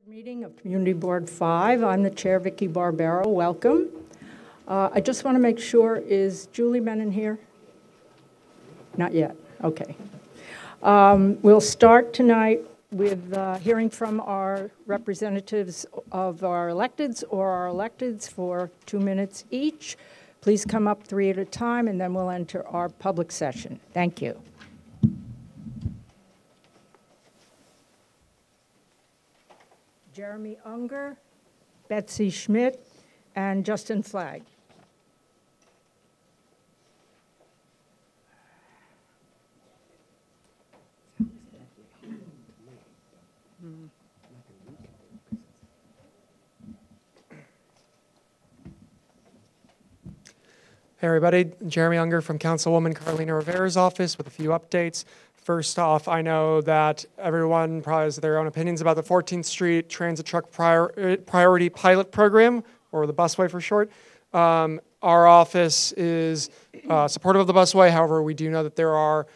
Meeting of Community Board 5. I'm the chair, Vikki Barbero. Welcome. I just want to make sure, is Julie Menon here? Not yet. Okay. We'll start tonight with hearing from our representatives of our electeds or our electeds for 2 minutes each. Please come up 3 at a time, and then we'll enter our public session. Thank you. Jeremy Unger, Betsy Schmidt, and Justin Flagg. Hey everybody, Jeremy Unger from Councilwoman Carlina Rivera's office with a few updates. First off, I know that everyone probably has their own opinions about the 14th Street Transit Truck Priority Pilot Program, or the busway for short. Our office is supportive of the busway. However, we do know that there are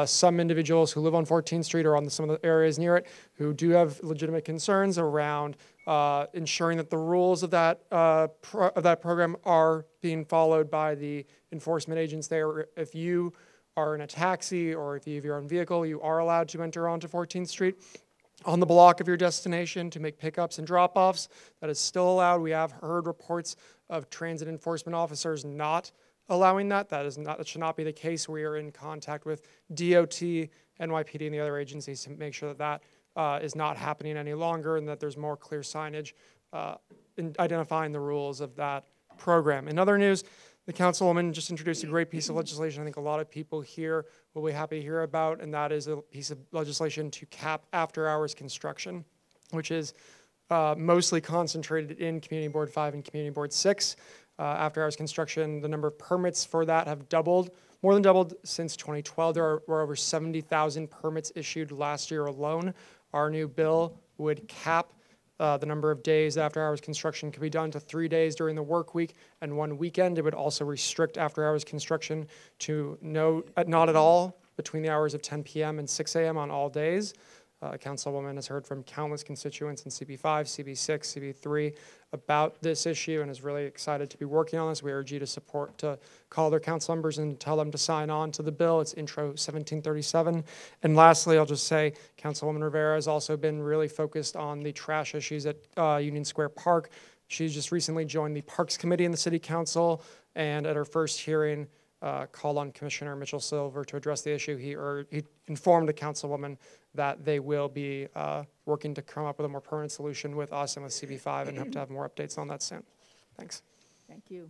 some individuals who live on 14th Street or on some of the areas near it who do have legitimate concerns around ensuring that the rules of that program are being followed by the enforcement agents there. If you are in a taxi or if you have your own vehicle, you are allowed to enter onto 14th Street on the block of your destination to make pickups and drop-offs. That is still allowed. We have heard reports of transit enforcement officers not allowing that. That should not be the case. We are in contact with DOT, NYPD, and the other agencies to make sure that is not happening any longer and that there's more clear signage in identifying the rules of that program. In other news, the Councilwoman just introduced a great piece of legislation I think a lot of people here will be happy to hear about, and that is a piece of legislation to cap after-hours construction, which is mostly concentrated in Community Board 5 and Community Board 6. After-hours construction, the number of permits for that have doubled, more than doubled since 2012. There were over 70,000 permits issued last year alone. Our new bill would cap the number of days after-hours construction could be done to 3 days during the work week and 1 weekend. It would also restrict after-hours construction to not at all between the hours of 10 p.m. and 6 a.m. on all days. Councilwoman has heard from countless constituents in CB5, CB6, CB3 about this issue and is really excited to be working on this. We urge you to call their council members and tell them to sign on to the bill. It's Intro 1737. And lastly, I'll just say Councilwoman Rivera has also been really focused on the trash issues at Union Square Park. She's just recently joined the Parks Committee in the City Council, and at her first hearing, called on Commissioner Mitchell Silver to address the issue. He informed the Councilwoman that they will be working to come up with a more permanent solution with us and with CB5, and hope to have more updates on that soon. Thanks. Thank you.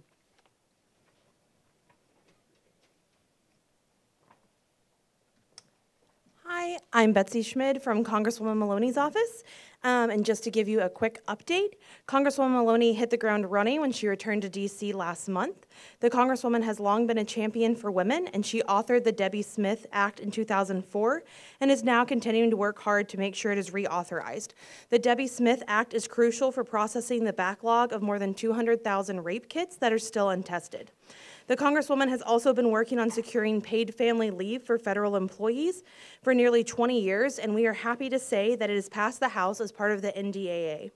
Hi, I'm Betsy Schmidt from Congresswoman Maloney's office. And just to give you a quick update, Congresswoman Maloney hit the ground running when she returned to DC last month. The Congresswoman has long been a champion for women, and she authored the Debbie Smith Act in 2004 and is now continuing to work hard to make sure it is reauthorized. The Debbie Smith Act is crucial for processing the backlog of more than 200,000 rape kits that are still untested. The Congresswoman has also been working on securing paid family leave for federal employees for nearly 20 years, and we are happy to say that it has passed the House as part of the NDAA.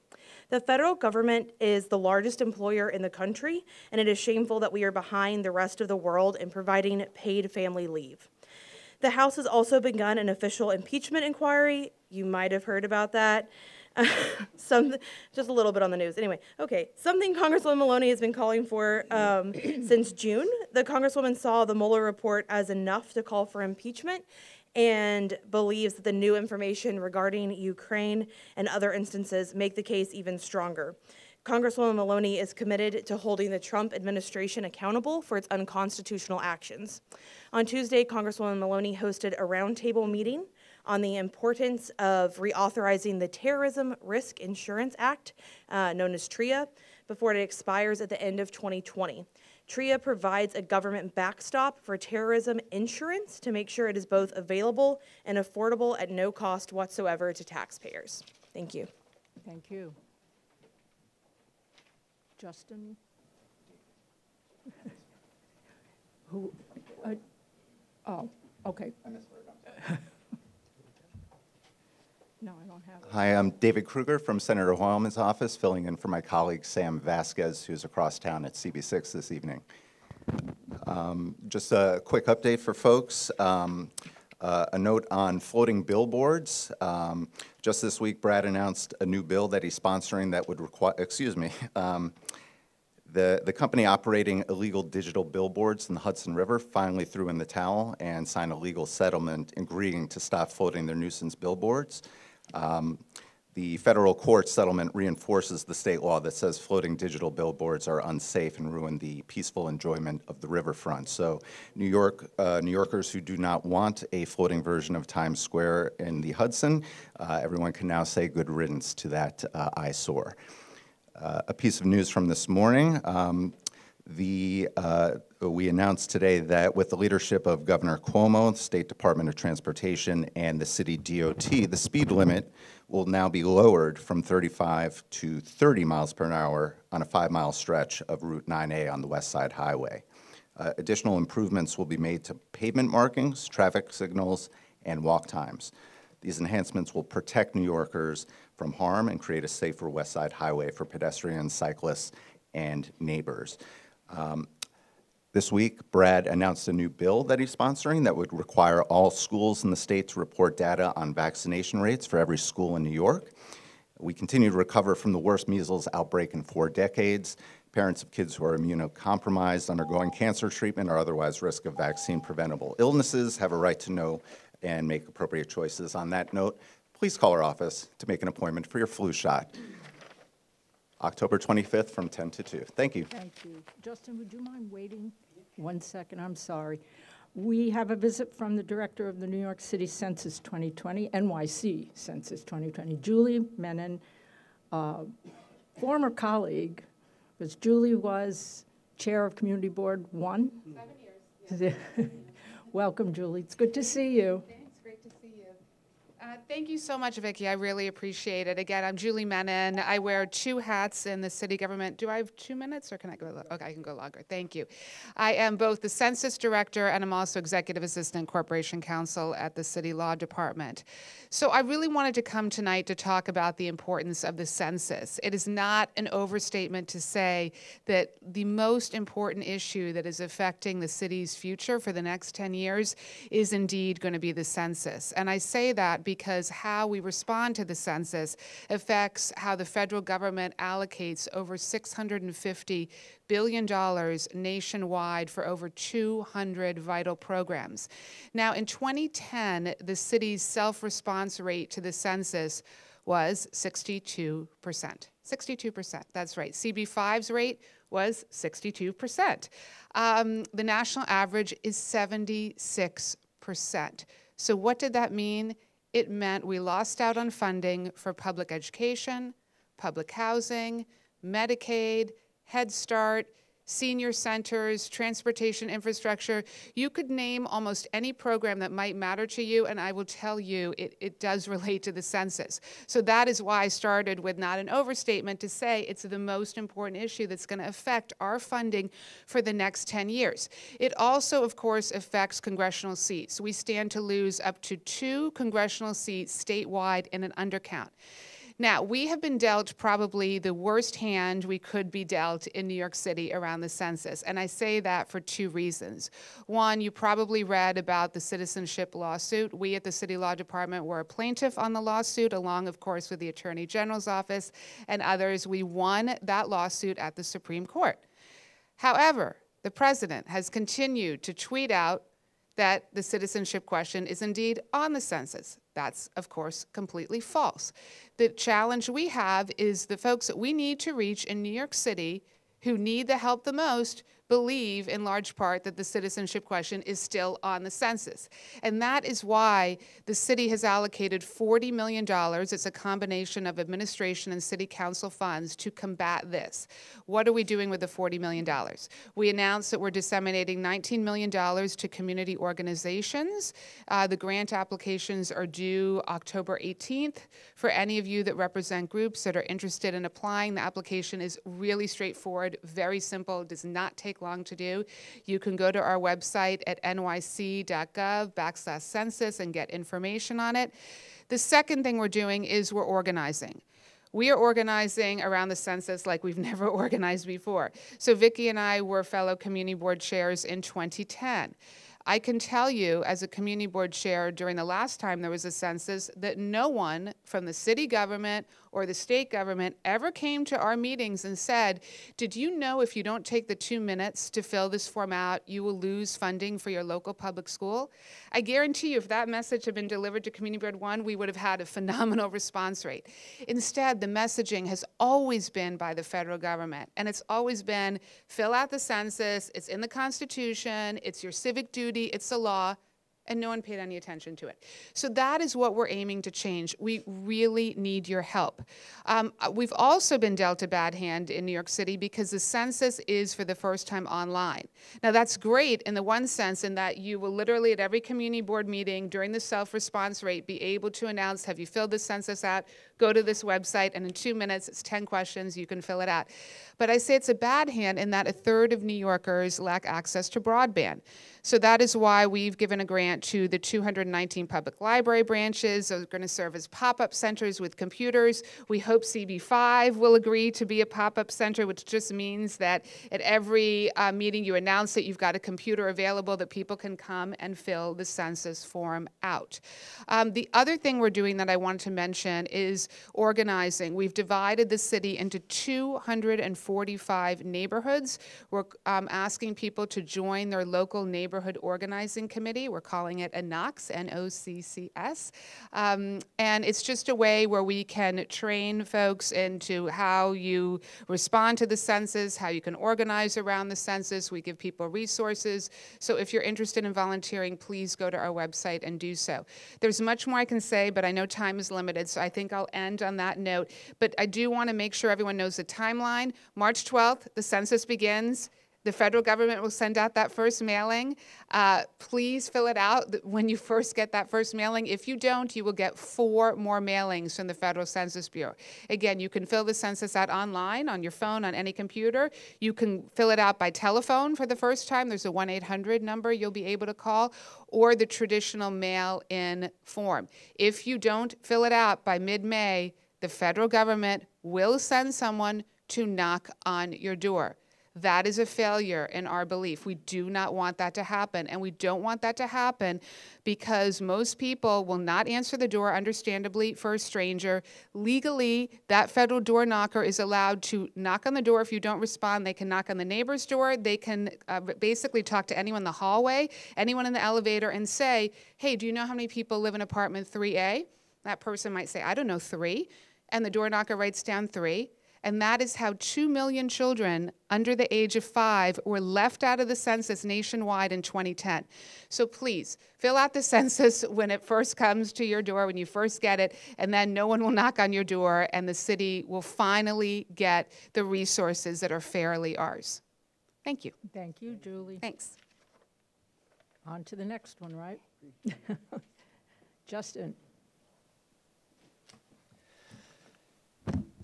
The federal government is the largest employer in the country, and it is shameful that we are behind the rest of the world in providing paid family leave. The House has also begun an official impeachment inquiry. You might have heard about that. Just a little bit on the news. Anyway, okay, something Congresswoman Maloney has been calling for since June. The Congresswoman saw the Mueller report as enough to call for impeachment and believes that the new information regarding Ukraine and other instances make the case even stronger. Congresswoman Maloney is committed to holding the Trump administration accountable for its unconstitutional actions. On Tuesday, Congresswoman Maloney hosted a roundtable meeting on the importance of reauthorizing the Terrorism Risk Insurance Act, known as TRIA, before it expires at the end of 2020. TRIA provides a government backstop for terrorism insurance to make sure it is both available and affordable at no cost whatsoever to taxpayers. Thank you. Thank you. Justin? Who? Oh, okay. No, I don't have it. Hi, I'm David Kruger from Senator Hoylman's office, filling in for my colleague Sam Vasquez, who's across town at CB6 this evening. Just a quick update for folks. A note on floating billboards. Just this week, Brad announced a new bill that he's sponsoring that would require, the company operating illegal digital billboards in the Hudson River finally threw in the towel and signed a legal settlement agreeing to stop floating their nuisance billboards. The federal court settlement reinforces the state law that says floating digital billboards are unsafe and ruin the peaceful enjoyment of the riverfront. So New Yorkers who do not want a floating version of Times Square in the Hudson, everyone can now say good riddance to that eyesore. A piece of news from this morning. We announced today that with the leadership of Governor Cuomo, the State Department of Transportation, and the city DOT, the speed limit will now be lowered from 35 to 30 miles per hour on a 5-mile stretch of Route 9A on the West Side Highway. Additional improvements will be made to pavement markings, traffic signals, and walk times. These enhancements will protect New Yorkers from harm and create a safer West Side Highway for pedestrians, cyclists, and neighbors. This week, Brad announced a new bill that he's sponsoring that would require all schools in the state to report data on vaccination rates for every school in New York. We continue to recover from the worst measles outbreak in 4 decades. Parents of kids who are immunocompromised, undergoing cancer treatment, or otherwise risk of vaccine-preventable illnesses have a right to know and make appropriate choices. On that note, please call our office to make an appointment for your flu shot. October 25th from 10 to 2. Thank you. Thank you. Justin, would you mind waiting 1 second? I'm sorry. We have a visit from the director of the New York City Census 2020, NYC Census 2020, Julie Menon, former colleague, because Julie was chair of Community Board 1. 7 years. Yes. Welcome, Julie. It's good to see you. Thanks. Great to see you. Thank you so much, Vicki. I really appreciate it. Again, I'm Julie Menon. I wear 2 hats in the city government. Do I have 2 minutes, or can I go? Okay, I can go longer. Thank you. I am both the census director and I'm also executive assistant corporation counsel at the city law department. So I really wanted to come tonight to talk about the importance of the census. It is not an overstatement to say that the most important issue that is affecting the city's future for the next 10 years is indeed going to be the census. And I say that because how we respond to the census affects how the federal government allocates over $650 billion nationwide for over 200 vital programs. Now, in 2010, the city's self-response rate to the census was 62%. 62%, that's right. CB5's rate was 62%. The national average is 76%. So what did that mean? It meant we lost out on funding for public education, public housing, Medicaid, Head Start, senior centers, transportation infrastructure. You could name almost any program that might matter to you, and I will tell you it does relate to the census. So that is why I started with not an overstatement to say it's the most important issue that's going to affect our funding for the next 10 years. It also, of course, affects congressional seats. We stand to lose up to 2 congressional seats statewide in an undercount. Now, we have been dealt probably the worst hand we could be dealt in New York City around the census, and I say that for 2 reasons. One, you probably read about the citizenship lawsuit. We at the City Law Department were a plaintiff on the lawsuit, along, of course, with the Attorney General's office and others. We won that lawsuit at the Supreme Court. However, the President has continued to tweet out that the citizenship question is indeed on the census. That's, of course, completely false. The challenge we have is the folks that we need to reach in New York City who need the help the most believe in large part that the citizenship question is still on the census. And that is why the city has allocated $40 million. It's a combination of administration and city council funds to combat this. What are we doing with the $40 million? We announced that we're disseminating $19 million to community organizations. The grant applications are due October 18th. For any of you that represent groups that are interested in applying, the application is really straightforward, very simple, does not take long to do. You can go to our website at nyc.gov/census and get information on it. The second thing we're doing is we're organizing. We are organizing around the census like we've never organized before. So Vikki and I were fellow community board chairs in 2010. I can tell you, as a community board chair during the last time there was a census, that no one from the city government or the state government ever came to our meetings and said, did you know if you don't take the 2 minutes to fill this form out, you will lose funding for your local public school? I guarantee you, if that message had been delivered to Community Board 1, we would have had a phenomenal response rate. Instead, the messaging has always been by the federal government, and it's always been, fill out the census, it's in the Constitution, it's your civic duty, it's the law, and no one paid any attention to it. So that is what we're aiming to change. We really need your help. We've also been dealt a bad hand in New York City because the census is for the first time online. Now that's great in the one sense in that you will literally at every community board meeting during the self-response rate be able to announce, have you filled the census out? Go to this website, and in 2 minutes, it's 10 questions, you can fill it out. But I say it's a bad hand in that a third of New Yorkers lack access to broadband. So that is why we've given a grant to the 219 public library branches. Those are going to serve as pop-up centers with computers. We hope CB5 will agree to be a pop-up center, which just means that at every meeting you announce that you've got a computer available that people can come and fill the census form out. The other thing we're doing that I wanted to mention is organizing. We've divided the city into 245 neighborhoods. We're asking people to join their local neighborhood organizing committee. We're calling it a NOCCS, N-O-C-C-S. And it's just a way where we can train folks into how you respond to the census, how you can organize around the census. We give people resources. So if you're interested in volunteering, please go to our website and do so. There's much more I can say, but I know time is limited, so I think I'll end on that note. But I do want to make sure everyone knows the timeline. March 12th, the census begins. The federal government will send out that first mailing. Please fill it out when you first get that first mailing. If you don't, you will get 4 more mailings from the Federal Census Bureau. Again, you can fill the census out online, on your phone, on any computer. You can fill it out by telephone for the first time. There's a 1-800 number you'll be able to call, or the traditional mail-in form. If you don't fill it out by mid-May, the federal government will send someone to knock on your door. That is a failure in our belief. We do not want that to happen, and we don't want that to happen because most people will not answer the door, understandably, for a stranger. Legally, that federal door knocker is allowed to knock on the door. If you don't respond, they can knock on the neighbor's door. They can basically talk to anyone in the hallway, anyone in the elevator, and say, hey, do you know how many people live in apartment 3A? That person might say, I don't know, 3. And the door knocker writes down 3. And that is how 2 million children under the age of 5 were left out of the census nationwide in 2010. So please, fill out the census when it first comes to your door, when you first get it, and then no one will knock on your door, and the city will finally get the resources that are fairly ours. Thank you. Thank you, Julie. Thanks. On to the next one, right? Justin.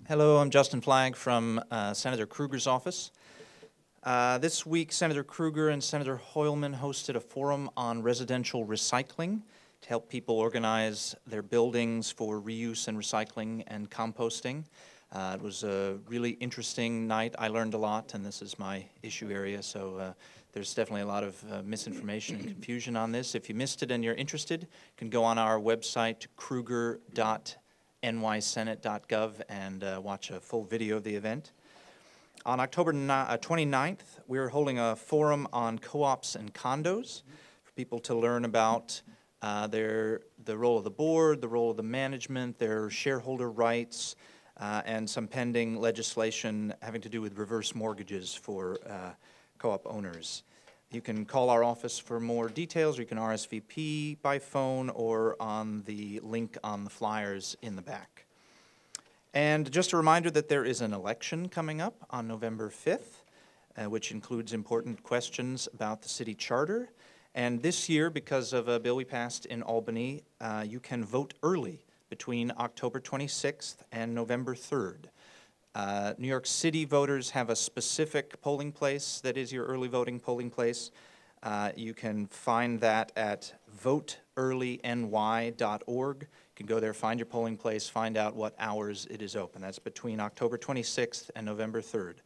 Hello, I'm Justin Flagg from Senator Kruger's office. This week, Senator Kruger and Senator Hoylman hosted a forum on residential recycling to help people organize their buildings for reuse and recycling and composting. It was a really interesting night. I learned a lot, and this is my issue area, so there's definitely a lot of misinformation and confusion on this. If you missed it and you're interested, you can go on our website, kruger.nysenate.gov, and watch a full video of the event. On October 29th, we're holding a forum on co-ops and condos for people to learn about the role of the board, the role of the management, their shareholder rights, and some pending legislation having to do with reverse mortgages for co-op owners. You can call our office for more details, or you can RSVP by phone or on the link on the flyers in the back. And just a reminder that there is an election coming up on November 5th, which includes important questions about the city charter. And this year, because of a bill we passed in Albany, you can vote early between October 26th and November 3rd. New York City voters have a specific polling place that is your early voting polling place. You can find that at voteearlyny.org. You can go there, find your polling place, find out what hours it is open. That's between October 26th and November 3rd.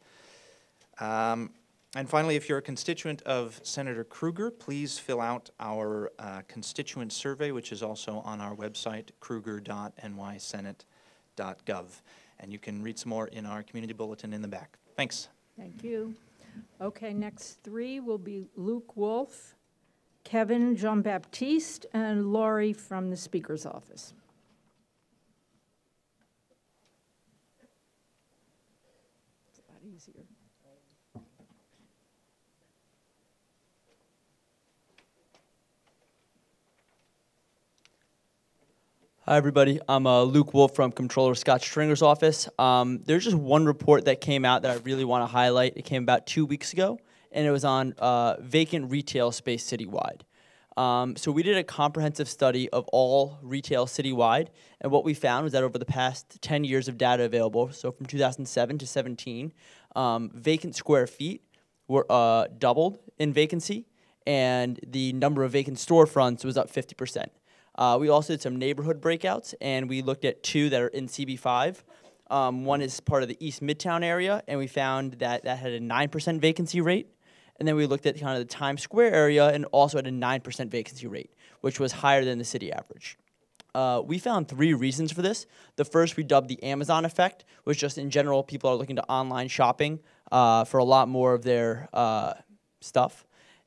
And finally, if you're a constituent of Senator Krueger, please fill out our constituent survey, which is also on our website, krueger.nysenate.gov. And you can read some more in our community bulletin in the back. Thanks. Thank you. Okay, next three will be Luke Wolf, Kevin Jean-Baptiste, and Laurie from the Speaker's office. It's a lot easier. Hi, everybody. I'm Luke Wolf from Comptroller Scott Stringer's office. There's just one report that came out that I really want to highlight. It came about 2 weeks ago, and it was on vacant retail space citywide. So we did a comprehensive study of all retail citywide, and what we found was that over the past 10 years of data available, so from 2007 to 17, vacant square feet were doubled in vacancy, and the number of vacant storefronts was up 50%. We also did some neighborhood breakouts, and we looked at two that are in CB5. One is part of the East Midtown area, and we found that that had a 9% vacancy rate. And then we looked at kind of the Times Square area and also had a 9% vacancy rate, which was higher than the city average. We found 3 reasons for this. The first we dubbed the Amazon effect, which just in general, people are looking to online shopping for a lot more of their stuff.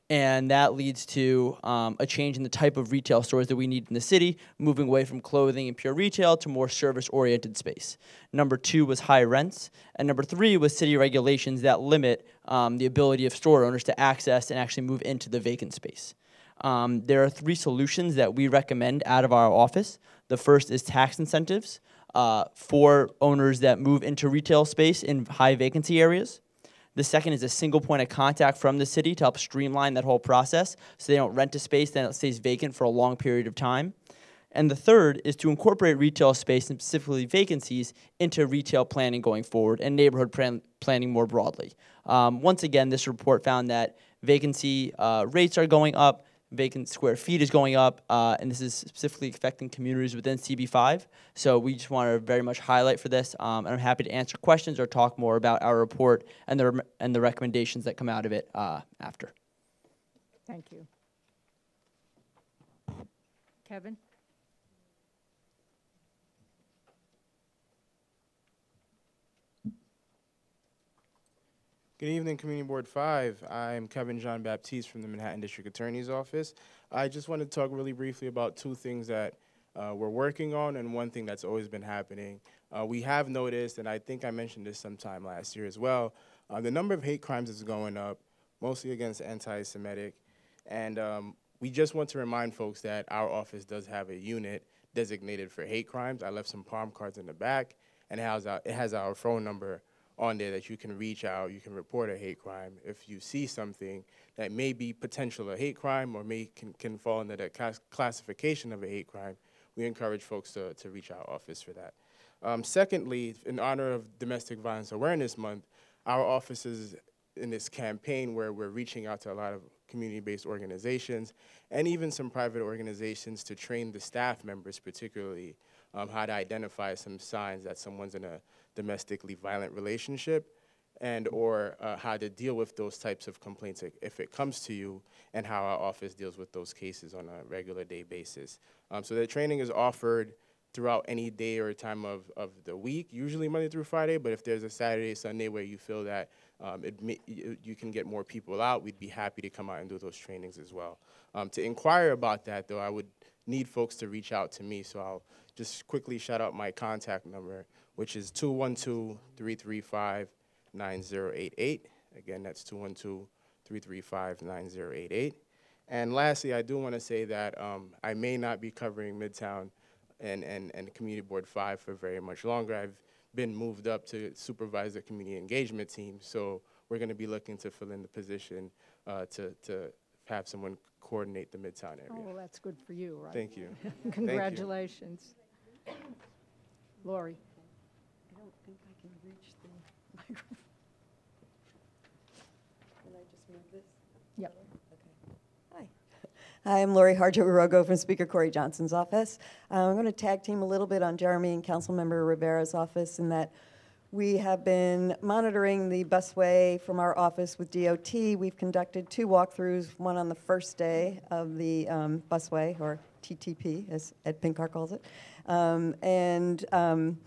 And that leads to a change in the type of retail stores that we need in the city, moving away from clothing and pure retail to more service-oriented space. Number 2 was high rents. And number 3 was city regulations that limit the ability of store owners to access and actually move into the vacant space. There are 3 solutions that we recommend out of our office. The first is tax incentives for owners that move into retail space in high vacancy areas. The second is a single point of contact from the city to help streamline that whole process so they don't rent a space, then it stays vacant for a long period of time. And the third is to incorporate retail space, and specifically vacancies, into retail planning going forward and neighborhood planning more broadly. Once again, this report found that vacancy rates are going up, vacant square feet is going up, and this is specifically affecting communities within CB5. So we just want to very much highlight for this, and I'm happy to answer questions or talk more about our report and the recommendations that come out of it after. Thank you. Kevin? Good evening, Community Board 5. I'm Kevin Jean-Baptiste from the Manhattan District Attorney's Office. I just wanted to talk really briefly about 2 things that we're working on and one thing that's always been happening. We have noticed, and I think I mentioned this sometime last year as well, the number of hate crimes is going up, mostly against anti-Semitic. And we just want to remind folks that our office does have a unit designated for hate crimes. I left some palm cards in the back, and it has our phone number on there that you can reach out, you can report a hate crime. If you see something that may be potential a hate crime or can fall under the classification of a hate crime, we encourage folks to reach our office for that. Secondly, in honor of Domestic Violence Awareness Month, our office is in this campaign where we're reaching out to a lot of community-based organizations and even some private organizations to train the staff members, particularly how to identify some signs that someone's in a domestically violent relationship and or how to deal with those types of complaints if it comes to you, and how our office deals with those cases on a regular day basis. So the training is offered throughout any day or time of the week, usually Monday through Friday, but if there's a Saturday, Sunday where you feel that you can get more people out, we'd be happy to come out and do those trainings as well. To inquire about that, though, I would need folks to reach out to me, so I'll just quickly shout out my contact number, which is 212-335-9088. Again, that's 212-335-9088. And lastly, I do want to say that I may not be covering Midtown and Community Board 5 for very much longer. I've been moved up to supervise the community engagement team, so we're going to be looking to fill in the position to have someone coordinate the Midtown area. Oh, well, that's good for you, right? Thank you. Congratulations. Laurie. I don't think I can reach the microphone. Can I just move this? Yep. Okay. Hi, I'm Lori Harjo-Urogo from Speaker Corey Johnson's office. I'm going to tag team a little bit on Jeremy and Councilmember Rivera's office in that we have been monitoring the busway from our office with DOT. We've conducted 2 walkthroughs, one on the first day of the busway, or TTP, as Ed Pinkar calls it. And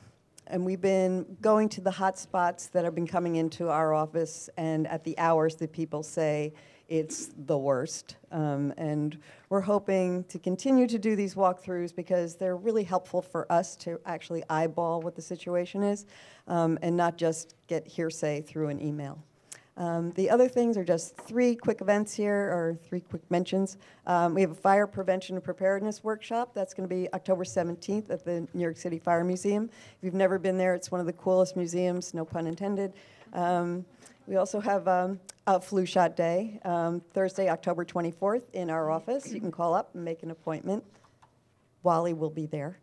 we've been going to the hot spots that have been coming into our office, and at the hours that people say it's the worst. And we're hoping to continue to do these walkthroughs because they're really helpful for us to actually eyeball what the situation is, and not just get hearsay through an email. The other things are just 3 quick events here, or 3 quick mentions. We have a fire prevention and preparedness workshop. That's going to be October 17th at the New York City Fire Museum. If you've never been there, it's one of the coolest museums, no pun intended. We also have a flu shot day, Thursday, October 24th in our office. You can call up and make an appointment. Wally will be there.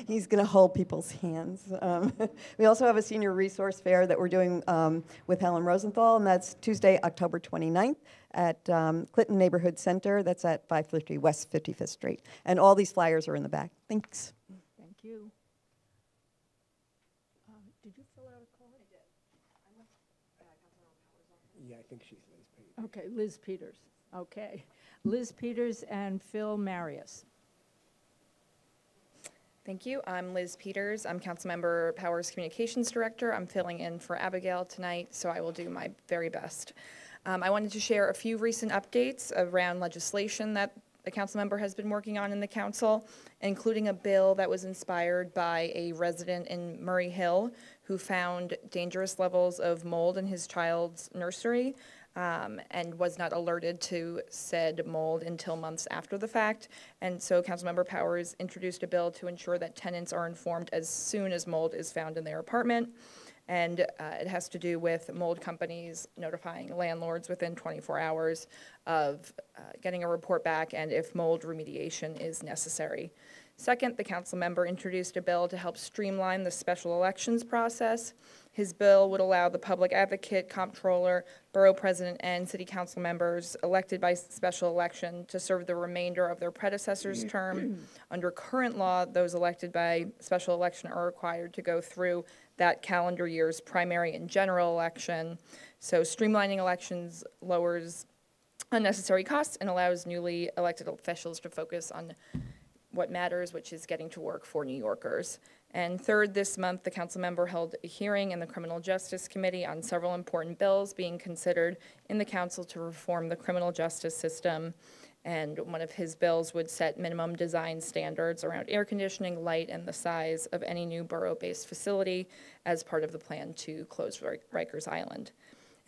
He's going to hold people's hands. We also have a senior resource fair that we're doing with Helen Rosenthal, and that's Tuesday, October 29th at Clinton Neighborhood Center. That's at 550 West 55th Street. And all these flyers are in the back. Thanks. Thank you. Did you fill out a card? I did. Yeah, I think she's Liz Peters. Okay, Liz Peters. Okay. Liz Peters and Phil Marius. Thank you. I'm Liz Peters. I'm Councilmember Powers Communications Director. I'm filling in for Abigail tonight, so I will do my very best. I wanted to share a few recent updates around legislation that the council member has been working on in the council, including a bill that was inspired by a resident in Murray Hill who found dangerous levels of mold in his child's nursery. And was not alerted to said mold until months after the fact. And so Councilmember Powers introduced a bill to ensure that tenants are informed as soon as mold is found in their apartment. And it has to do with mold companies notifying landlords within 24 hours of getting a report back and if mold remediation is necessary. Second, the council member introduced a bill to help streamline the special elections process. His bill would allow the public advocate, comptroller, borough president, and city council members elected by special election to serve the remainder of their predecessor's term. Under current law, those elected by special election are required to go through that calendar year's primary and general election. So streamlining elections lowers unnecessary costs and allows newly elected officials to focus on what matters, which is getting to work for New Yorkers. And third, this month, the council member held a hearing in the Criminal Justice Committee on several important bills being considered in the council to reform the criminal justice system. And one of his bills would set minimum design standards around air conditioning, light, and the size of any new borough-based facility as part of the plan to close Rikers Island.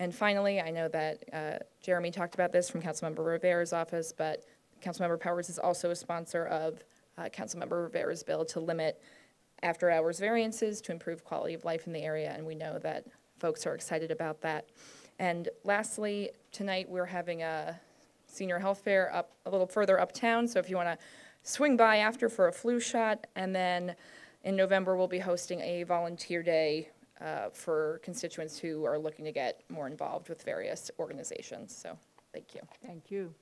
And finally, I know that Jeremy talked about this from Councilmember Rivera's office, but Councilmember Powers is also a sponsor of Councilmember Rivera's bill to limit after-hours variances to improve quality of life in the area, and we know that folks are excited about that. And lastly, tonight we're having a senior health fair up a little further uptown, so if you want to swing by after for a flu shot, and then in November we'll be hosting a volunteer day for constituents who are looking to get more involved with various organizations. So thank you. Thank you.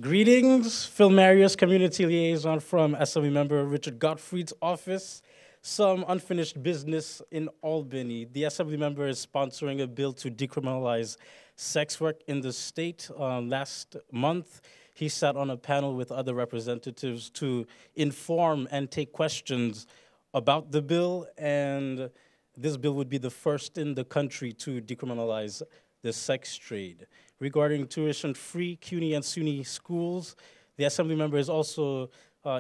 Greetings, Phil Marius, Community Liaison from Assembly Member Richard Gottfried's office. Some unfinished business in Albany. The Assembly Member is sponsoring a bill to decriminalize sex work in the state. Last month, he sat on a panel with other representatives to inform and take questions about the bill, and this bill would be the first in the country to decriminalize the sex trade. Regarding tuition-free CUNY and SUNY schools, the Assembly Member is also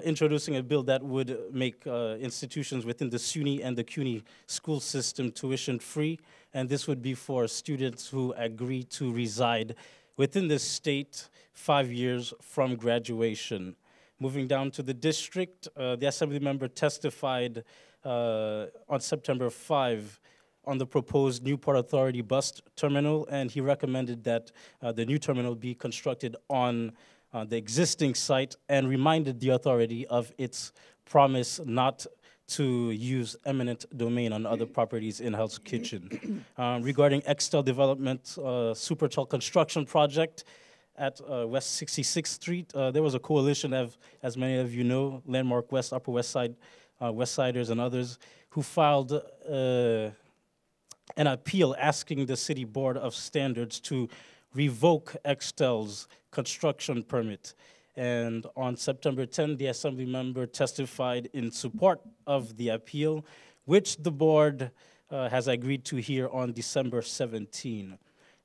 introducing a bill that would make institutions within the SUNY and the CUNY school system tuition-free, and this would be for students who agree to reside within the state 5 years from graduation. Moving down to the district, the Assembly Member testified on September 5 on the proposed Newport Authority bus terminal, and he recommended that the new terminal be constructed on the existing site and reminded the authority of its promise not to use eminent domain on other properties in Hell's Kitchen. Regarding Extel Development super tall construction project at West 66th Street, there was a coalition of, as many of you know, Landmark West, Upper West Side, West Siders and others, who filed an appeal asking the City Board of Standards to revoke Extel's construction permit. And on September 10, the Assembly member testified in support of the appeal, which the board has agreed to hear on December 17.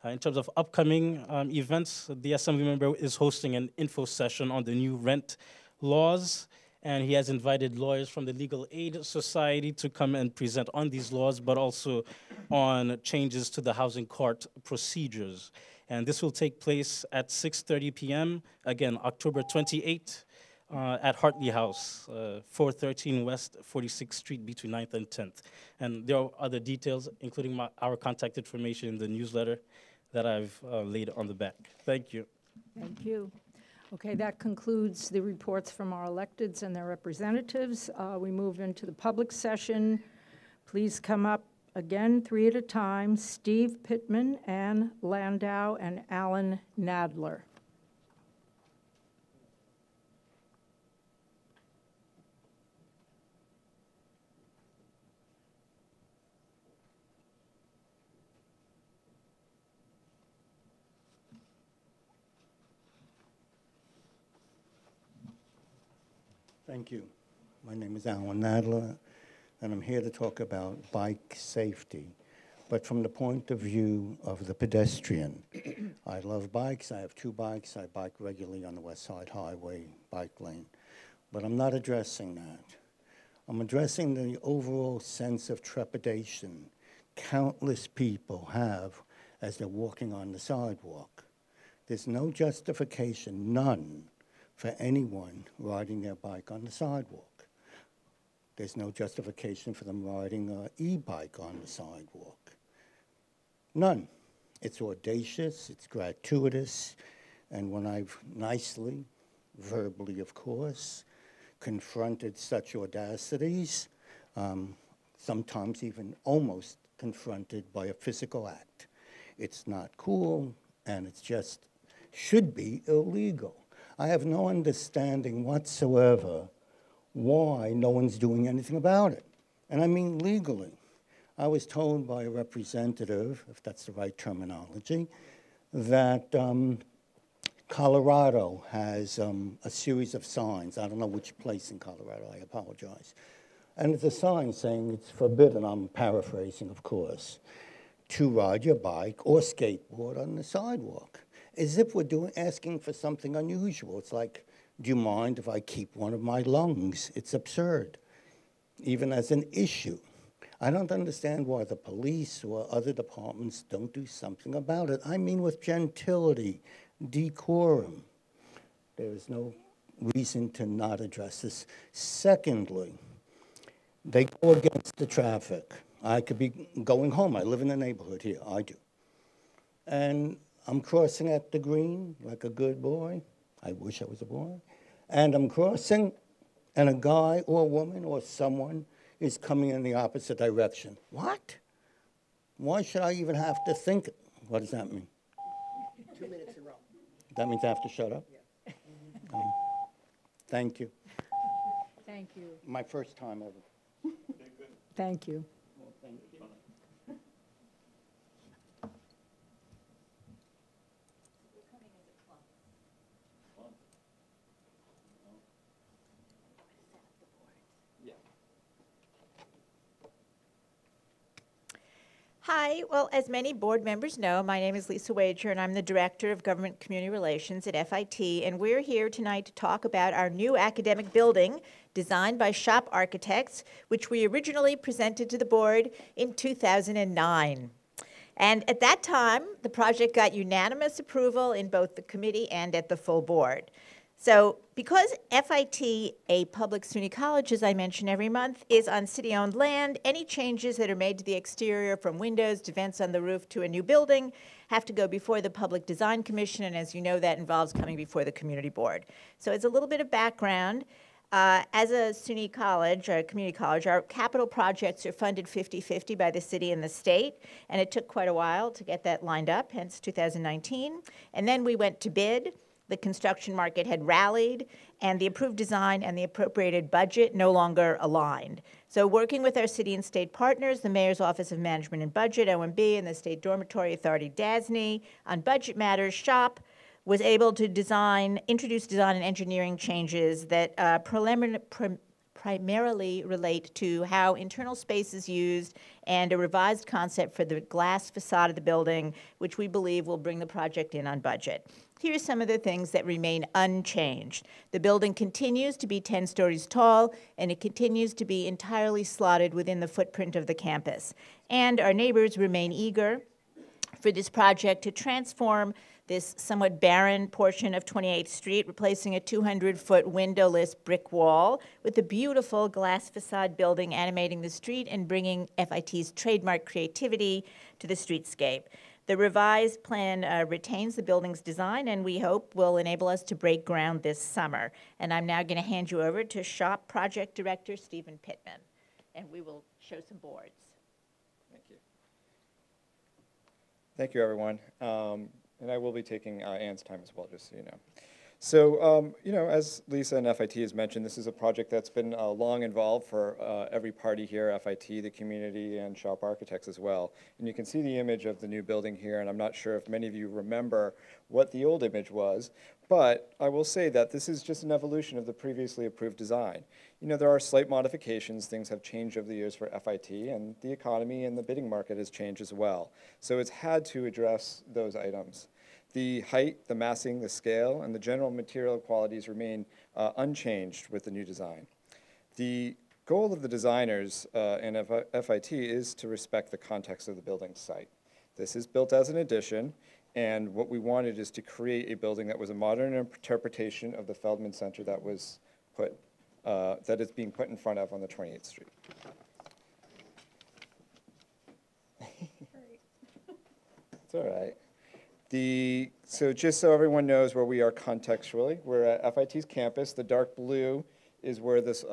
In terms of upcoming events, the Assembly member is hosting an info session on the new rent laws, and he has invited lawyers from the Legal Aid Society to come and present on these laws, but also on changes to the housing court procedures. And this will take place at 6:30 p.m., again, October 28th, at Hartley House, 413 West 46th Street between 9th and 10th. And there are other details, including our contact information in the newsletter that I've laid on the back. Thank you. Thank you. Okay, that concludes the reports from our electeds and their representatives. We move into the public session. Please come up again, 3 at a time. Steve Pittman, Ann Landau, and Alan Nadler. Thank you. My name is Alan Nadler, and I'm here to talk about bike safety, but from the point of view of the pedestrian. I love bikes. I have 2 bikes. I bike regularly on the West Side Highway bike lane, but I'm not addressing that. I'm addressing the overall sense of trepidation countless people have as they're walking on the sidewalk. There's no justification, none, for anyone riding their bike on the sidewalk. There's no justification for them riding an e-bike on the sidewalk. None. It's audacious, it's gratuitous, and when I've nicely, verbally of course, confronted such audacities, sometimes even almost confronted by a physical act, it's not cool, and it's just should be illegal. I have no understanding whatsoever why no one's doing anything about it. And I mean legally. I was told by a representative, if that's the right terminology, that Colorado has a series of signs. I don't know which place in Colorado, I apologize. And it's a sign saying it's forbidden, I'm paraphrasing of course, to ride your bike or skateboard on the sidewalk. As if we're asking for something unusual. It's like, do you mind if I keep one of my lungs? It's absurd, even as an issue. I don't understand why the police or other departments don't do something about it. I mean with gentility, decorum. There is no reason to not address this. Secondly, they go against the traffic. I could be going home. I live in the neighborhood here, I do. And I'm crossing at the green like a good boy. I wish I was a boy. And I'm crossing, and a guy or a woman or someone is coming in the opposite direction. What? Why should I even have to think? What does that mean? 2 minutes in a row. That means I have to shut up? Yeah. Thank you. Thank you. My first time ever. Thank you. Well, thank you. Hi, well, as many board members know, my name is Lisa Wager, and I'm the Director of Government Community Relations at FIT, and we're here tonight to talk about our new academic building designed by Shop Architects, which we originally presented to the board in 2009. And at that time, the project got unanimous approval in both the committee and at the full board. So because FIT, a public SUNY college, as I mention every month, is on city-owned land, any changes that are made to the exterior, from windows to vents on the roof to a new building, have to go before the Public Design Commission, and as you know, that involves coming before the community board. So as a little bit of background, as a SUNY college, a community college, our capital projects are funded 50-50 by the city and the state, and it took quite a while to get that lined up, hence 2019. And then we went to bid. The construction market had rallied, and the approved design and the appropriated budget no longer aligned. So working with our city and state partners, the Mayor's Office of Management and Budget, OMB, and the State Dormitory Authority, DASNY, on budget matters, SHOP was able to introduce design and engineering changes that primarily relate to how internal space is used and a revised concept for the glass facade of the building, which we believe will bring the project in on budget. Here are some of the things that remain unchanged. The building continues to be 10 stories tall, and it continues to be entirely slotted within the footprint of the campus. And our neighbors remain eager for this project to transform this somewhat barren portion of 28th Street, replacing a 200-foot windowless brick wall with a beautiful glass facade building animating the street and bringing FIT's trademark creativity to the streetscape. The revised plan retains the building's design, and we hope will enable us to break ground this summer. And I'm now going to hand you over to SHOP Project Director Stephen Pittman, and we will show some boards. Thank you. Thank you, everyone. And I will be taking Ann's time as well, just so you know. So, you know, as Lisa and FIT has mentioned, this is a project that's been long involved for every party here, FIT, the community, and SHOP Architects as well. And you can see the image of the new building here, and I'm not sure if many of you remember what the old image was, but I will say that this is just an evolution of the previously approved design. You know, there are slight modifications. Things have changed over the years for FIT, and the economy and the bidding market has changed as well. So it's had to address those items. The height, the massing, the scale, and the general material qualities remain unchanged with the new design. The goal of the designers and FIT is to respect the context of the building site. This is built as an addition, and what we wanted is to create a building that was a modern interpretation of the Feldman Center that was that is being put in front of on the 28th Street. It's all right. So just so everyone knows where we are contextually, we're at FIT's campus. The dark blue is where this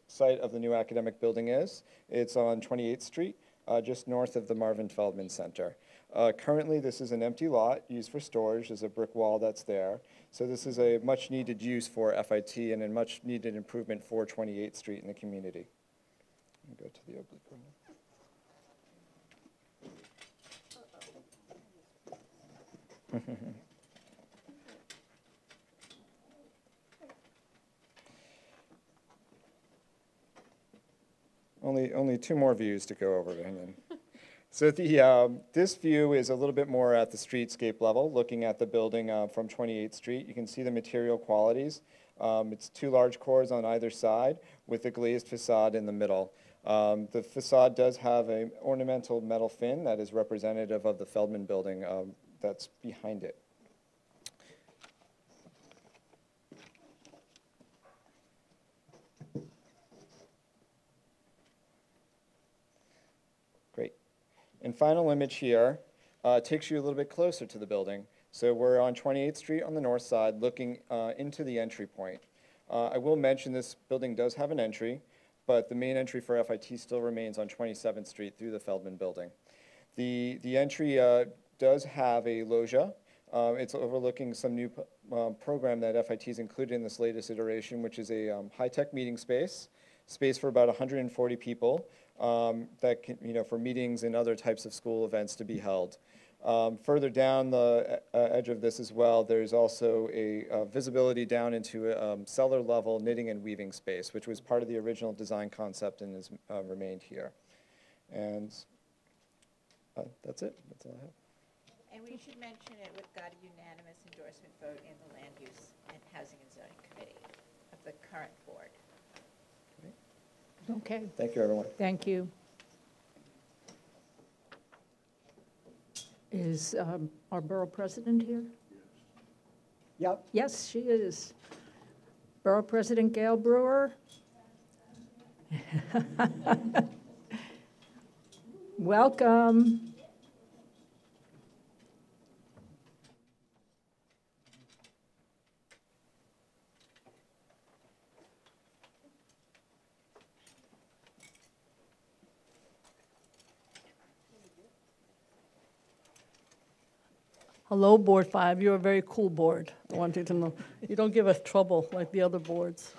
site of the new academic building is. It's on 28th Street, just north of the Marvin Feldman Center. Currently, this is an empty lot used for storage. There's a brick wall that's there. So this is a much needed use for FIT and a much needed improvement for 28th Street in the community. I'll go to the oblique one. Only two more views to go over. So this view is a little bit more at the streetscape level, looking at the building from 28th Street. You can see the material qualities. It's two large cores on either side with a glazed facade in the middle. The facade does have an ornamental metal fin that is representative of the Feldman building that's behind it. Great. And final image here takes you a little bit closer to the building. So we're on 28th Street on the north side looking into the entry point. I will mention this building does have an entry, but the main entry for FIT still remains on 27th Street through the Feldman building. The entry does have a loggia. It's overlooking some new program that FIT's included in this latest iteration, which is a high-tech meeting space for about 140 people that can, for meetings and other types of school events to be held. Further down the edge of this as well, there's also a visibility down into a cellar-level knitting and weaving space, which was part of the original design concept and has remained here. And that's it. That's all I have. And we should mention it got a unanimous endorsement vote in the Land Use and Housing and Zoning Committee of the current board. Okay. Thank you, everyone. Thank you. Is our borough president here? Yep. Yes, she is. Borough President Gail Brewer. Welcome. Hello, Board 5. You're a very cool board. I want you to know. You don't give us trouble like the other boards.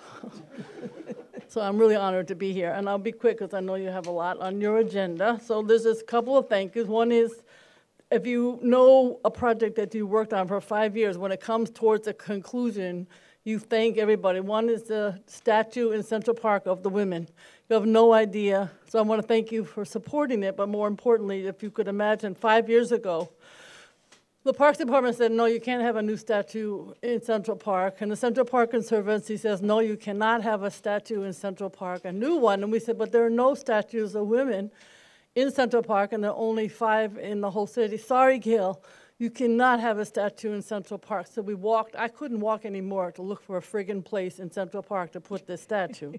So I'm really honored to be here. And I'll be quick because I know you have a lot on your agenda. So there's just a couple of thank yous. One is, if you know a project that you worked on for 5 years, when it comes towards a conclusion, you thank everybody. One is the statue in Central Park of the women. You have no idea. So I want to thank you for supporting it. But more importantly, if you could imagine 5 years ago, the Parks Department said, no, you can't have a new statue in Central Park. And the Central Park Conservancy says, no, you cannot have a statue in Central Park, a new one. And we said, but there are no statues of women in Central Park, and there are only 5 in the whole city. Sorry, Gail, you cannot have a statue in Central Park. So we walked. I couldn't walk anymore to look for a friggin' place in Central Park to put this statue.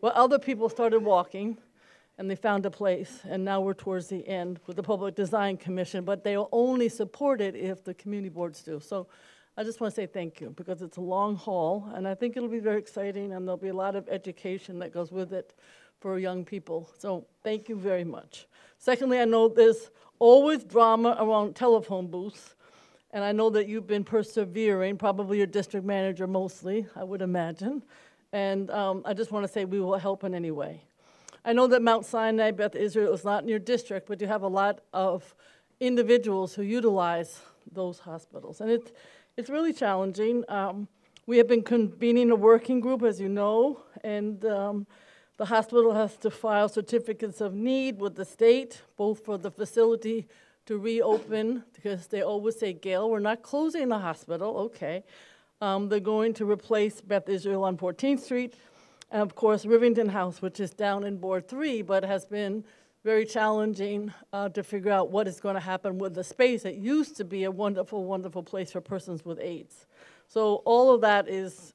Well, other people started walking, and they found a place, and now we're towards the end with the Public Design Commission, but they'll only support it if the community boards do. So I just want to say thank you, because it's a long haul, and I think it'll be very exciting, and there'll be a lot of education that goes with it for young people. So thank you very much. Secondly, I know there's always drama around telephone booths, and I know that you've been persevering, probably your district manager mostly, I would imagine, and I just want to say we will help in any way. I know that Mount Sinai, Beth Israel is not in your district, but you have a lot of individuals who utilize those hospitals. And it's really challenging. We have been convening a working group, as you know, and the hospital has to file certificates of need with the state, both for the facility to reopen, because they always say, Gail, we're not closing the hospital. Okay. They're going to replace Beth Israel on 14th Street. And of course, Rivington House, which is down in Board 3, but has been very challenging to figure out what is going to happen with the space. It used to be a wonderful, wonderful place for persons with AIDS. So all of that is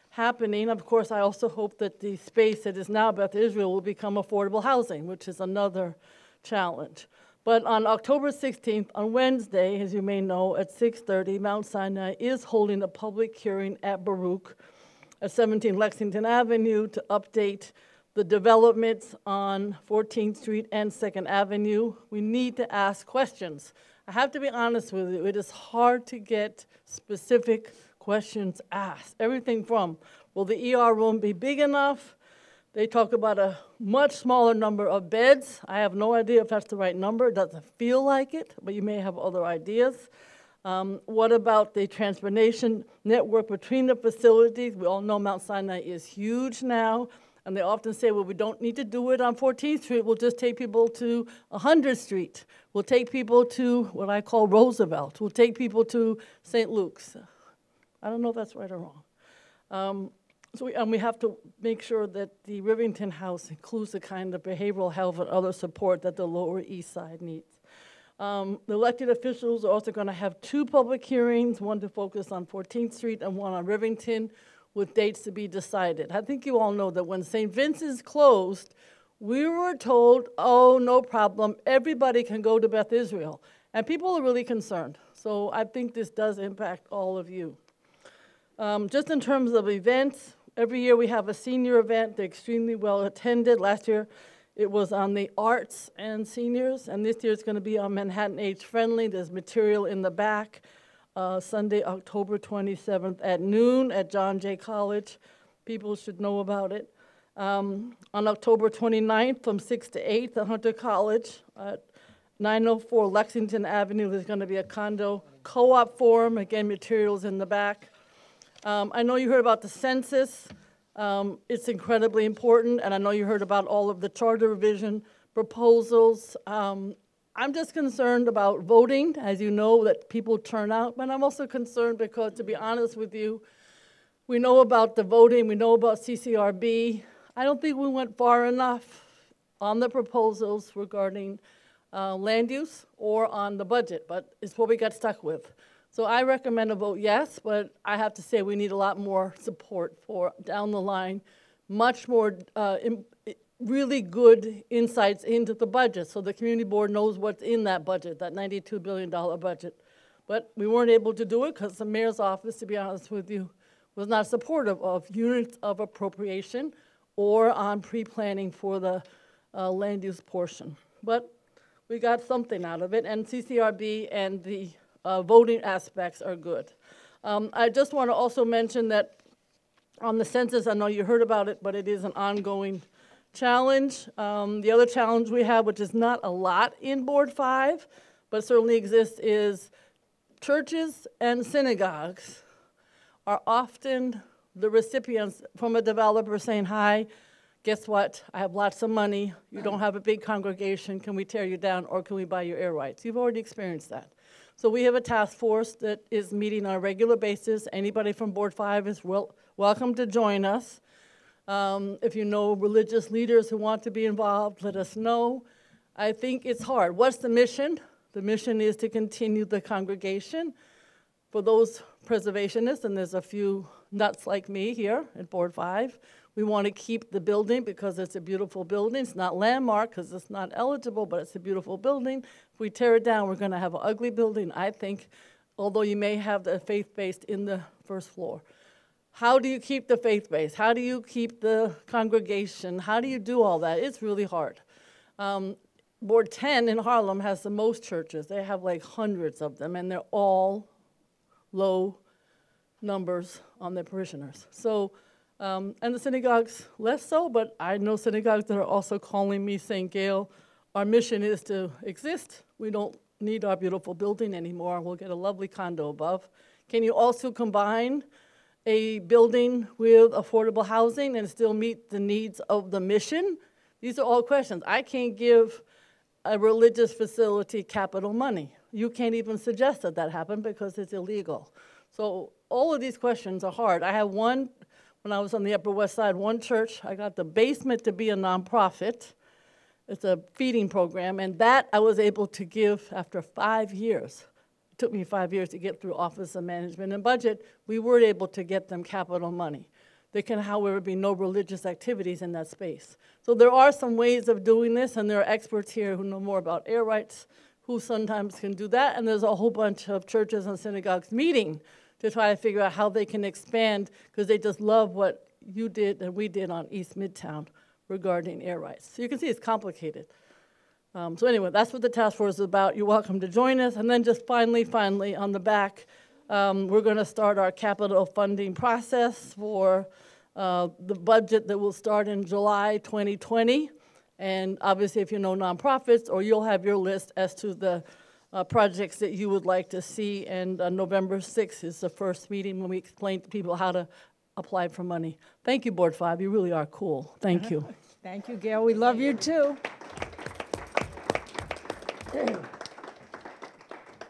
happening. Of course, I also hope that the space that is now Beth Israel will become affordable housing, which is another challenge. But on October 16th, on Wednesday, as you may know, at 6:30, Mount Sinai is holding a public hearing at Baruch at 17 Lexington Avenue to update the developments on 14th Street and 2nd Avenue. We need to ask questions. I have to be honest with you, it is hard to get specific questions asked. Everything from, will the ER room be big enough? They talk about a much smaller number of beds. I have no idea if that's the right number. It doesn't feel like it, but you may have other ideas. What about the transportation network between the facilities? We all know Mount Sinai is huge now, and they often say, well, we don't need to do it on 14th Street. We'll just take people to 100th Street. We'll take people to what I call Roosevelt. We'll take people to St. Luke's. I don't know if that's right or wrong. We have to make sure that the Rivington House includes the kind of behavioral health and other support that the Lower East Side needs. The elected officials are also going to have 2 public hearings, one to focus on 14th Street and one on Rivington, with dates to be decided. I think you all know that when St. Vincent's closed, we were told, oh, no problem, everybody can go to Beth Israel. And people are really concerned. So I think this does impact all of you. Just in terms of events, every year we have a senior event. They're extremely well attended. Last year, it was on the arts and seniors, and this year it's going to be on Manhattan Age Friendly. There's material in the back, Sunday, October 27th at noon at John Jay College. People should know about it. On October 29th from 6 to 8 at Hunter College at 904 Lexington Avenue, there's going to be a condo co-op forum. Again, materials in the back. I know you heard about the census. It's incredibly important, and I know you heard about all of the charter revision proposals. I'm just concerned about voting, as you know, that people turn out, but I'm also concerned because, to be honest with you, we know about the voting, we know about CCRB. I don't think we went far enough on the proposals regarding land use or on the budget, but it's what we got stuck with. So I recommend a vote yes, but I have to say we need a lot more support for down the line, much more really good insights into the budget so the community board knows what's in that budget, that $92 billion budget. But we weren't able to do it because the mayor's office, to be honest with you, was not supportive of units of appropriation or on pre-planning for the land use portion. But we got something out of it, and CCRB and the voting aspects are good. I just want to also mention that on the census, I know you heard about it, but it is an ongoing challenge. The other challenge we have, which is not a lot in Board 5, but certainly exists, is churches and synagogues are often the recipients from a developer saying, hi, guess what? I have lots of money. You don't have a big congregation. Can we tear you down or can we buy your air rights? You've already experienced that. So we have a task force that is meeting on a regular basis. Anybody from Board 5 is welcome to join us. If you know religious leaders who want to be involved, let us know. I think it's hard. What's the mission? The mission is to continue the congregation. For those preservationists, and there's a few nuts like me here at Board 5, we want to keep the building because it's a beautiful building. It's not landmark because it's not eligible, but it's a beautiful building. If we tear it down, we're going to have an ugly building, I think, although you may have the faith-based in the first floor. How do you keep the faith-based? How do you keep the congregation? How do you do all that? It's really hard. Board 10 in Harlem has the most churches. They have like hundreds of them, and they're all low numbers on their parishioners. So, and the synagogues less so, but I know synagogues that are also calling me saying, Gail, our mission is to exist. We don't need our beautiful building anymore. We'll get a lovely condo above. Can you also combine a building with affordable housing and still meet the needs of the mission? These are all questions. I can't give a religious facility capital money. You can't even suggest that that happen because it's illegal. So all of these questions are hard. I have one, when I was on the Upper West Side, one church, I got the basement to be a nonprofit. It's a feeding program, and that I was able to give after 5 years. It took me 5 years to get through Office of Management and Budget. We were able to get them capital money. There can, however, be no religious activities in that space. So there are some ways of doing this, and there are experts here who know more about air rights, who sometimes can do that, and there's a whole bunch of churches and synagogues meeting to try to figure out how they can expand, because they just love what you did and we did on East Midtown regarding air rights. So you can see it's complicated. So anyway, that's what the task force is about. You're welcome to join us. And then just finally, on the back, we're going to start our capital funding process for the budget that will start in July 2020. And obviously, if you know nonprofits, or you'll have your list as to the projects that you would like to see. And November 6th is the first meeting when we explain to people how to apply for money. Thank you, Board 5. You really are cool. Thank you. Thank you, Gail. We love you, too.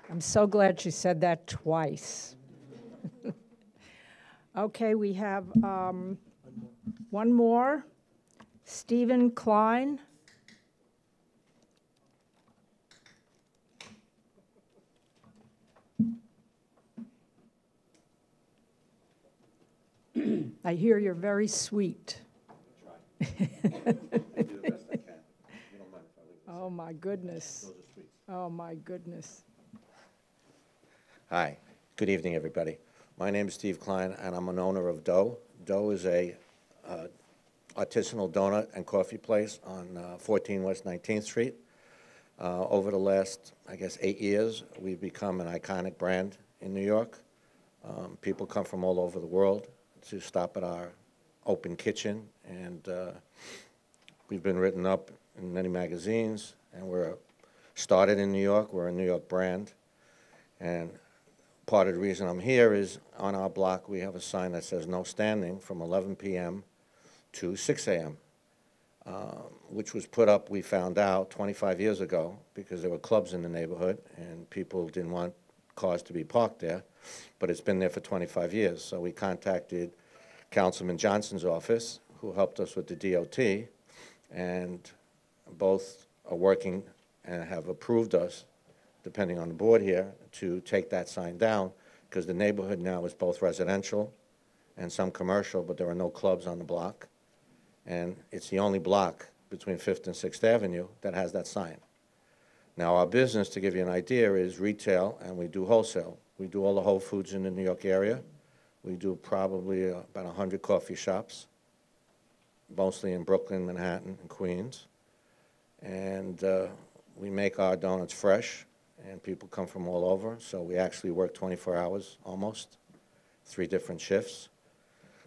I'm so glad she said that twice. Okay, we have one more. Stephen Klein. I hear you're very sweet. Oh, my goodness. Oh, my goodness. Hi. Good evening, everybody. My name is Steve Klein, and I'm an owner of Dough. Dough is a artisanal donut and coffee place on 14 West 19th Street. Over the last, I guess, 8 years, we've become an iconic brand in New York. People come from all over the world to stop at our open kitchen, and we've been written up in many magazines, and we're started in New York. We're a New York brand, and part of the reason I'm here is on our block we have a sign that says no standing from 11 p.m. to 6 a.m., which was put up, we found out, 25 years ago because there were clubs in the neighborhood and people didn't want cars to be parked there, but it's been there for 25 years. So we contacted Councilman Johnson's office, who helped us with the DOT, and both are working and have approved us depending on the board here, to take that sign down, because the neighborhood now is both residential and some commercial, but there are no clubs on the block. And it's the only block between 5th and 6th Avenue that has that sign. Now, our business, to give you an idea, is retail, and we do wholesale. We do all the Whole Foods in the New York area. We do probably about 100 coffee shops, mostly in Brooklyn, Manhattan, and Queens. And we make our donuts fresh, and people come from all over, so we actually work 24 hours almost, 3 different shifts.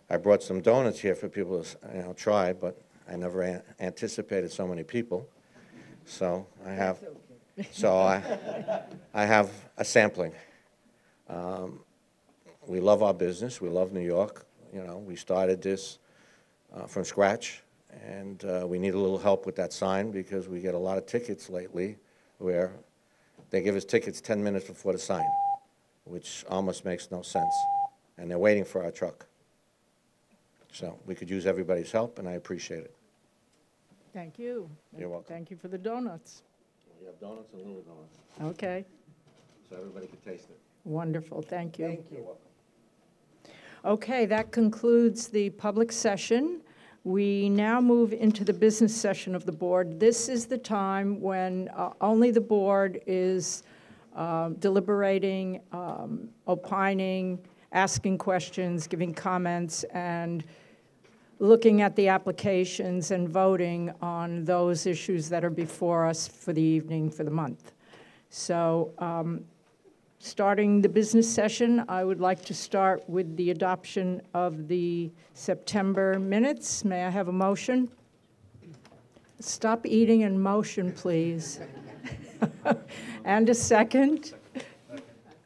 I brought some donuts here for people to try, but I never anticipated so many people. So I have, I have a sampling. We love our business. We love New York. You know, we started this from scratch, and we need a little help with that sign because we get a lot of tickets lately where they give us tickets 10 minutes before the sign, which almost makes no sense, and they're waiting for our truck. So we could use everybody's help, and I appreciate it. Thank you. You're welcome. Thank you for the donuts. We have donuts and little donuts. Okay, So everybody can taste it. wonderful, thank you. Thank you. You're welcome. Okay, that concludes the public session. We now move into the business session of the board. This is the time when only the board is deliberating, opining, asking questions, giving comments, and looking at the applications and voting on those issues that are before us for the evening, for the month. So starting the business session, I would like to start with the adoption of the September minutes. May I have a motion? Stop eating and motion, please. And a second?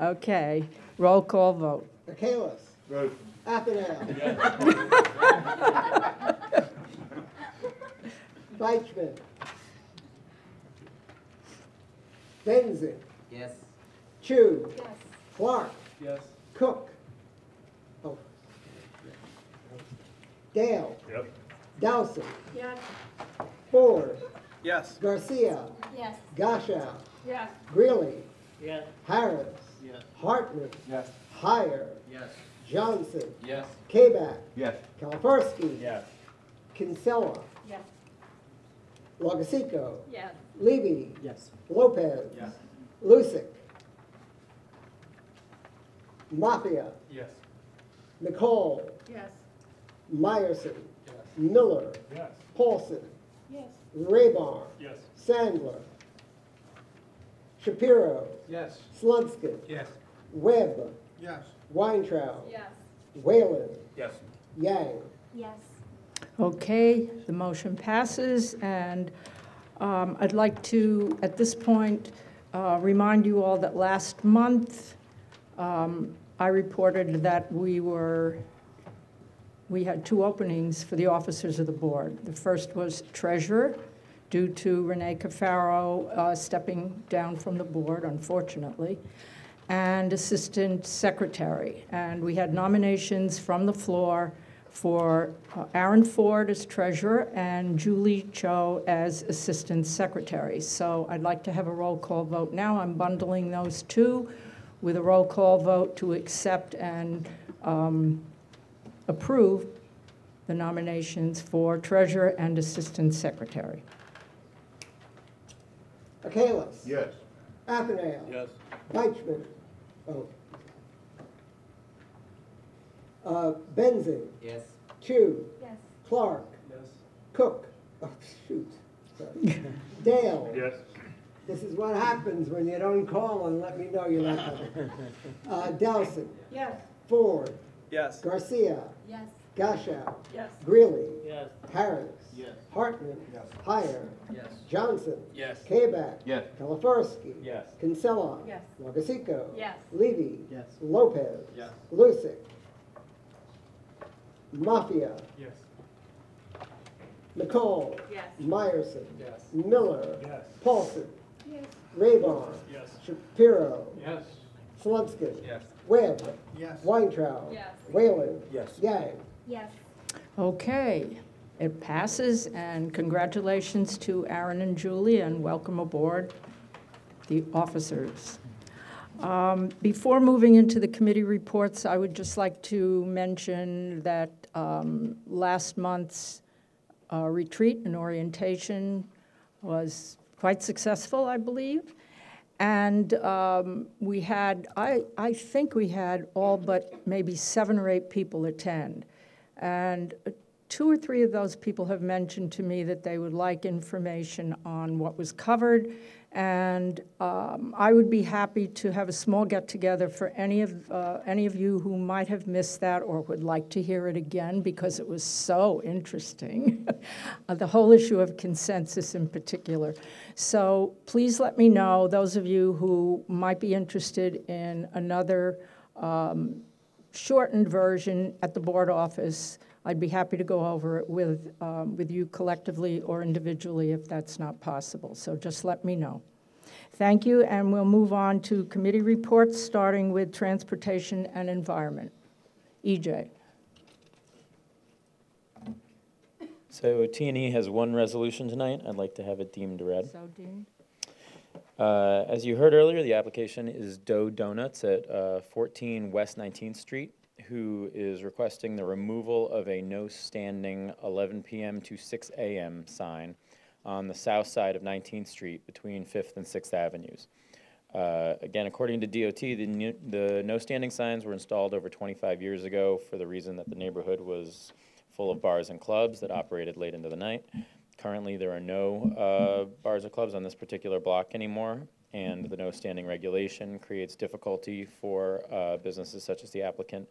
Okay, roll call vote. Michaelis. Athenal. Weichman. Benzin. Yes. Chu. Yes. Clark. Yes. Cook. Oh. Dale. Yep. Dowson. Yes. Ford. Yes. Garcia. Yes. Gashow. Yes. Greeley. Yes. Harris. Yes. Hartman. Yes. Heyer. Yes. Johnson. Yes. Kabak. Yes. Kalifersky. Yes. Kinsella. Yes. Logosico. Yes. Levy. Yes. Lopez. Yes. Lusick. Mafia. Yes. Nicole. Yes. Meyerson. Yes. Miller. Yes. Paulson. Yes. Raybarn. Yes. Sandler. Shapiro. Yes. Slutskin. Yes. Webb. Yes. Weintraub. Yes. Whalen. Yes. Yang. Yes. Okay, the motion passes, and I'd like to, at this point, remind you all that last month, I reported that we had 2 openings for the officers of the board. The first was treasurer, due to Renee Cafaro stepping down from the board, unfortunately, and assistant secretary. And we had nominations from the floor for Aaron Ford as treasurer and Julie Cho as assistant secretary. So I'd like to have a roll call vote now. I'm bundling those 2 with a roll call vote to accept and approve the nominations for treasurer and assistant secretary. Michaelis. Yes. Athenal. Yes. Weichman. Benzin. Yes. Chu. Yes. Clark. Yes. Cook. Oh, shoot. Sorry. Dale. Yes. This is what happens when you don't call and let me know you're not coming. Dowson. Yes. Ford. Yes. Garcia. Yes. Gashow. Yes. Greeley. Yes. Harris. Yes. Hartman. Yes. Heyer. Yes. Johnson. Yes. Kabak. Yes. Kalifersky. Yes. Kinsella. Yes. Logosico. Yes. Levy. Yes. Lopez. Yes. Lusick. Mafia. Yes. Nicole. Yes. Meyerson. Yes. Miller. Yes. Paulson. Yes. Raybarn. Yes. Shapiro. Yes. Slutskin. Yes. Webb. Yes. Weintraub. Yes. Whalen. Yes. Yang. Yes. Okay, it passes, and congratulations to Aaron and Julie, and welcome aboard. the officers. Before moving into the committee reports, I would just like to mention that last month's retreat and orientation was quite successful, I believe. And we had, I think we had all but maybe 7 or 8 people attend. And 2 or 3 of those people have mentioned to me that they would like information on what was covered. And I would be happy to have a small get-together for any of you who might have missed that or would like to hear it again, because it was so interesting, the whole issue of consensus in particular. So please let me know, those of you who might be interested in another shortened version at the board office. I'd be happy to go over it with you collectively or individually if that's not possible. So just let me know. Thank you, and we'll move on to committee reports, starting with Transportation and Environment. EJ. So T&E has 1 resolution tonight. I'd like to have it deemed read. So deemed. As you heard earlier, the application is Dough Doughnuts at 14 West 19th Street, who is requesting the removal of a no standing 11 p.m. to 6 a.m. sign on the south side of 19th Street between 5th and 6th Avenues. Again, according to DOT, the no standing signs were installed over 25 years ago for the reason that the neighborhood was full of bars and clubs that operated late into the night. Currently, there are no bars or clubs on this particular block anymore, and the no standing regulation creates difficulty for businesses such as the applicant,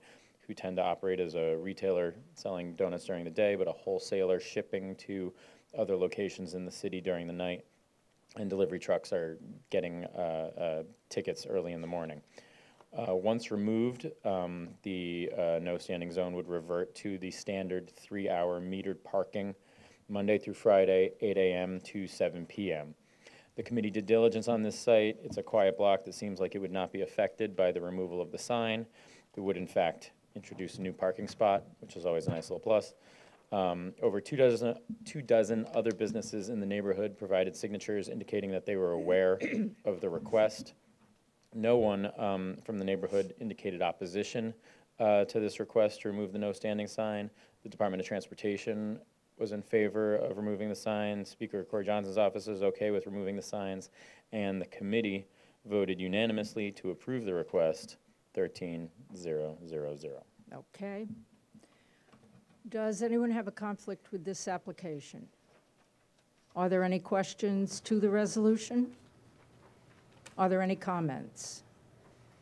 who tend to operate as a retailer selling donuts during the day, but a wholesaler shipping to other locations in the city during the night, and delivery trucks are getting tickets early in the morning. Once removed, the no standing zone would revert to the standard 3-hour metered parking Monday through Friday, 8 a.m. to 7 p.m. The committee did diligence on this site. It's a quiet block that seems like it would not be affected by the removal of the sign. It would, in fact, introduce a new parking spot, which is always a nice little plus. Over two dozen other businesses in the neighborhood provided signatures indicating that they were aware of the request. No one from the neighborhood indicated opposition to this request to remove the no standing sign. The Department of Transportation was in favor of removing the sign. Speaker Corey Johnson's office is okay with removing the signs, and the committee voted unanimously to approve the request, 13-0-0-0. Okay. Does anyone have a conflict with this application? Are there any questions to the resolution? Are there any comments?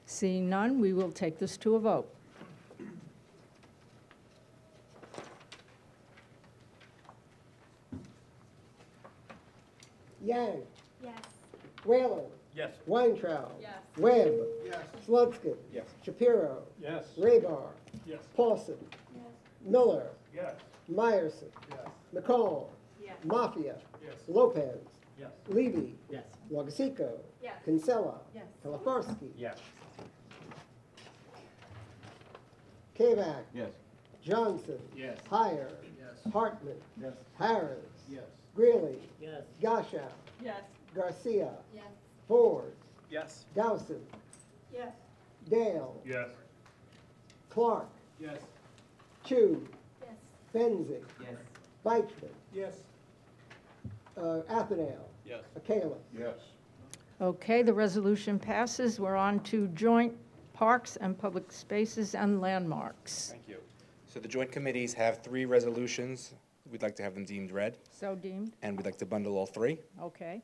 Seeing none, we will take this to a vote. Yang. Yes. Whalen. Yes. Weintraub. Yes. Webb. Yes. Slutskin. Yes. Shapiro. Yes. Raybar. Yes. Paulson. Yes. Miller. Yes. Meyerson. Yes. McCall. Yes. Mafia. Yes. Lopez. Yes. Levy. Yes. Logasico. Yes. Kinsella. Yes. Kalafarsky. Yes. Kavak. Yes. Johnson. Yes. Heyer. Yes. Hartman. Yes. Harris. Yes. Greeley. Yes. Gashow. Yes. Garcia. Yes. Ford. Yes. Dowson. Yes. Dale. Yes. Clark. Yes. Chu. Yes. Benzie. Yes. Beichman. Yes. Athenale. Yes. Akela. Yes. Okay, the resolution passes. We're on to joint parks and public spaces and landmarks. Thank you. So the joint committees have 3 resolutions. We'd like to have them deemed read, So deemed. and we'd like to bundle all 3. Okay.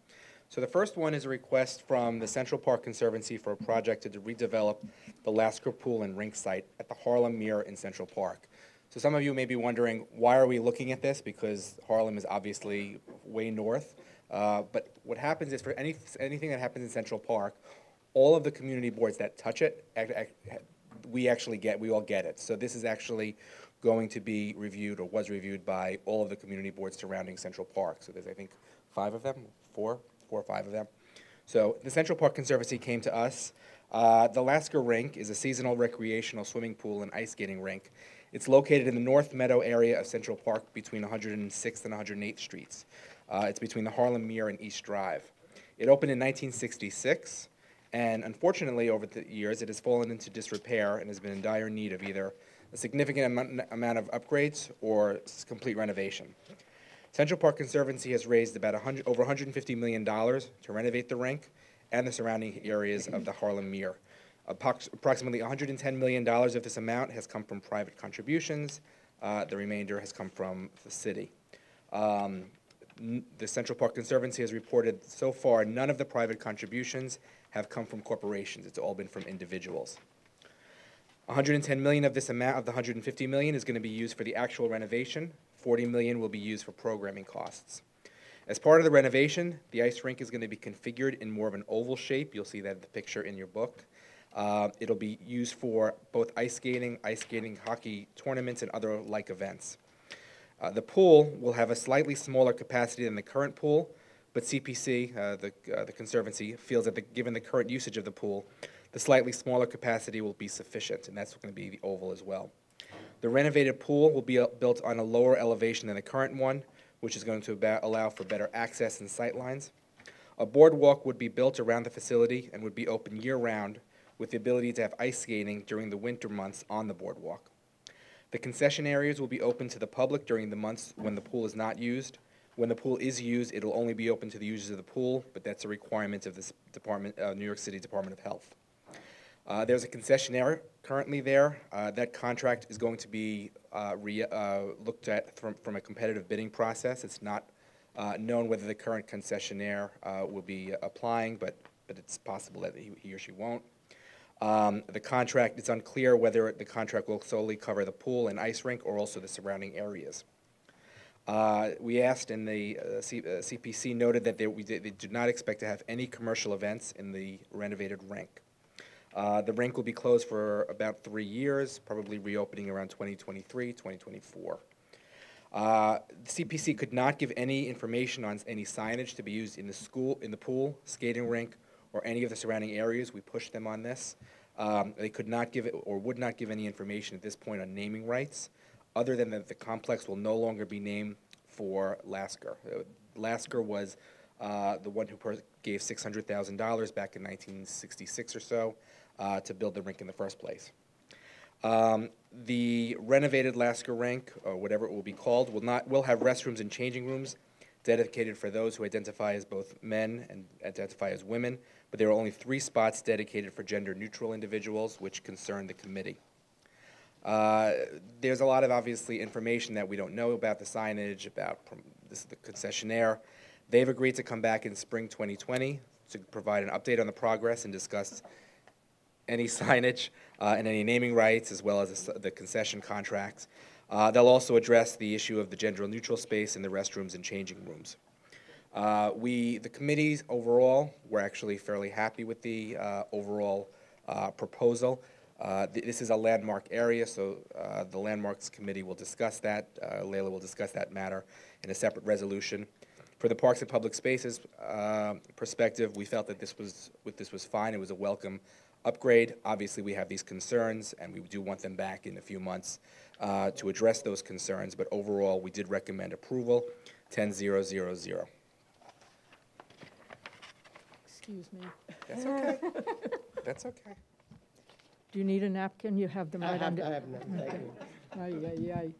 So the first one is a request from the Central Park Conservancy for a project to redevelop the Lasker Pool and Rink site at the Harlem Meer in Central Park. So some of you may be wondering, why are we looking at this? Because Harlem is obviously way north. But what happens is for anything that happens in Central Park, all of the community boards that touch it, we all get it. So this is actually going to be reviewed, or was reviewed, by all of the community boards surrounding Central Park. So there's, I think, 5 of them, 4 or 5 of them. So the Central Park Conservancy came to us. The Lasker Rink is a seasonal recreational swimming pool and ice skating rink. It's located in the North Meadow area of Central Park between 106th and 108th Streets. It's between the Harlem Meer and East Drive. It opened in 1966, and unfortunately, over the years, it has fallen into disrepair and has been in dire need of either a significant amount of upgrades or complete renovation. Central Park Conservancy has raised about over $150 million to renovate the rink and the surrounding areas of the Harlem Meer. Approximately $110 million of this amount has come from private contributions. The remainder has come from the city. The Central Park Conservancy has reported so far none of the private contributions have come from corporations. It's all been from individuals. $110 million of this amount, of the $150 million, is going to be used for the actual renovation. $40 million will be used for programming costs. As part of the renovation, the ice rink is going to be configured in more of an oval shape. You'll see that in the picture in your book. It'll be used for both ice skating, hockey tournaments, and other like events. The pool will have a slightly smaller capacity than the current pool, but CPC, the Conservancy, feels that given the current usage of the pool, the slightly smaller capacity will be sufficient, and that's going to be the oval as well. The renovated pool will be built on a lower elevation than the current one, which is going to allow for better access and sight lines. A boardwalk would be built around the facility and would be open year-round, with the ability to have ice skating during the winter months on the boardwalk. The concession areas will be open to the public during the months when the pool is not used. When the pool is used, it will only be open to the users of the pool, but that's a requirement of this New York City Department of Health. There's a concessionaire currently there. That contract is going to be looked at from a competitive bidding process. It's not known whether the current concessionaire will be applying, but it's possible that he or she won't. The contract, it's unclear whether the contract will solely cover the pool and ice rink or also the surrounding areas. We asked, and the CPC noted that they do not expect to have any commercial events in the renovated rink. The rink will be closed for about 3 years, probably reopening around 2023, 2024. The CPC could not give any information on any signage to be used in the pool, skating rink, or any of the surrounding areas. We pushed them on this. They could not give it or would not give any information at this point on naming rights, other than that the complex will no longer be named for Lasker. Lasker was the one who gave $600,000 back in 1966 or so to build the rink in the first place. The renovated Lasker rink, or whatever it will be called, will have restrooms and changing rooms dedicated for those who identify as both men and identify as women, but there are only 3 spots dedicated for gender-neutral individuals, which concern the committee. There's a lot of, obviously, information that we don't know about the signage, about the concessionaire. They've agreed to come back in spring 2020 to provide an update on the progress and discuss any signage and any naming rights, as well as the concession contracts. They'll also address the issue of the gender-neutral space in the restrooms and changing rooms. The committees overall, we're actually fairly happy with the overall proposal. This is a landmark area, so the Landmarks Committee will discuss that. Layla will discuss that matter in a separate resolution. For the Parks and Public Spaces perspective, we felt that this was fine. It was a welcome upgrade. Obviously, we have these concerns, and we do want them back in a few months to address those concerns, but overall, we did recommend approval, 10-0-0-0. Excuse me. That's okay. That's okay. Do you need a napkin? You have them right under. I have none, thank you. Ay, ay, ay.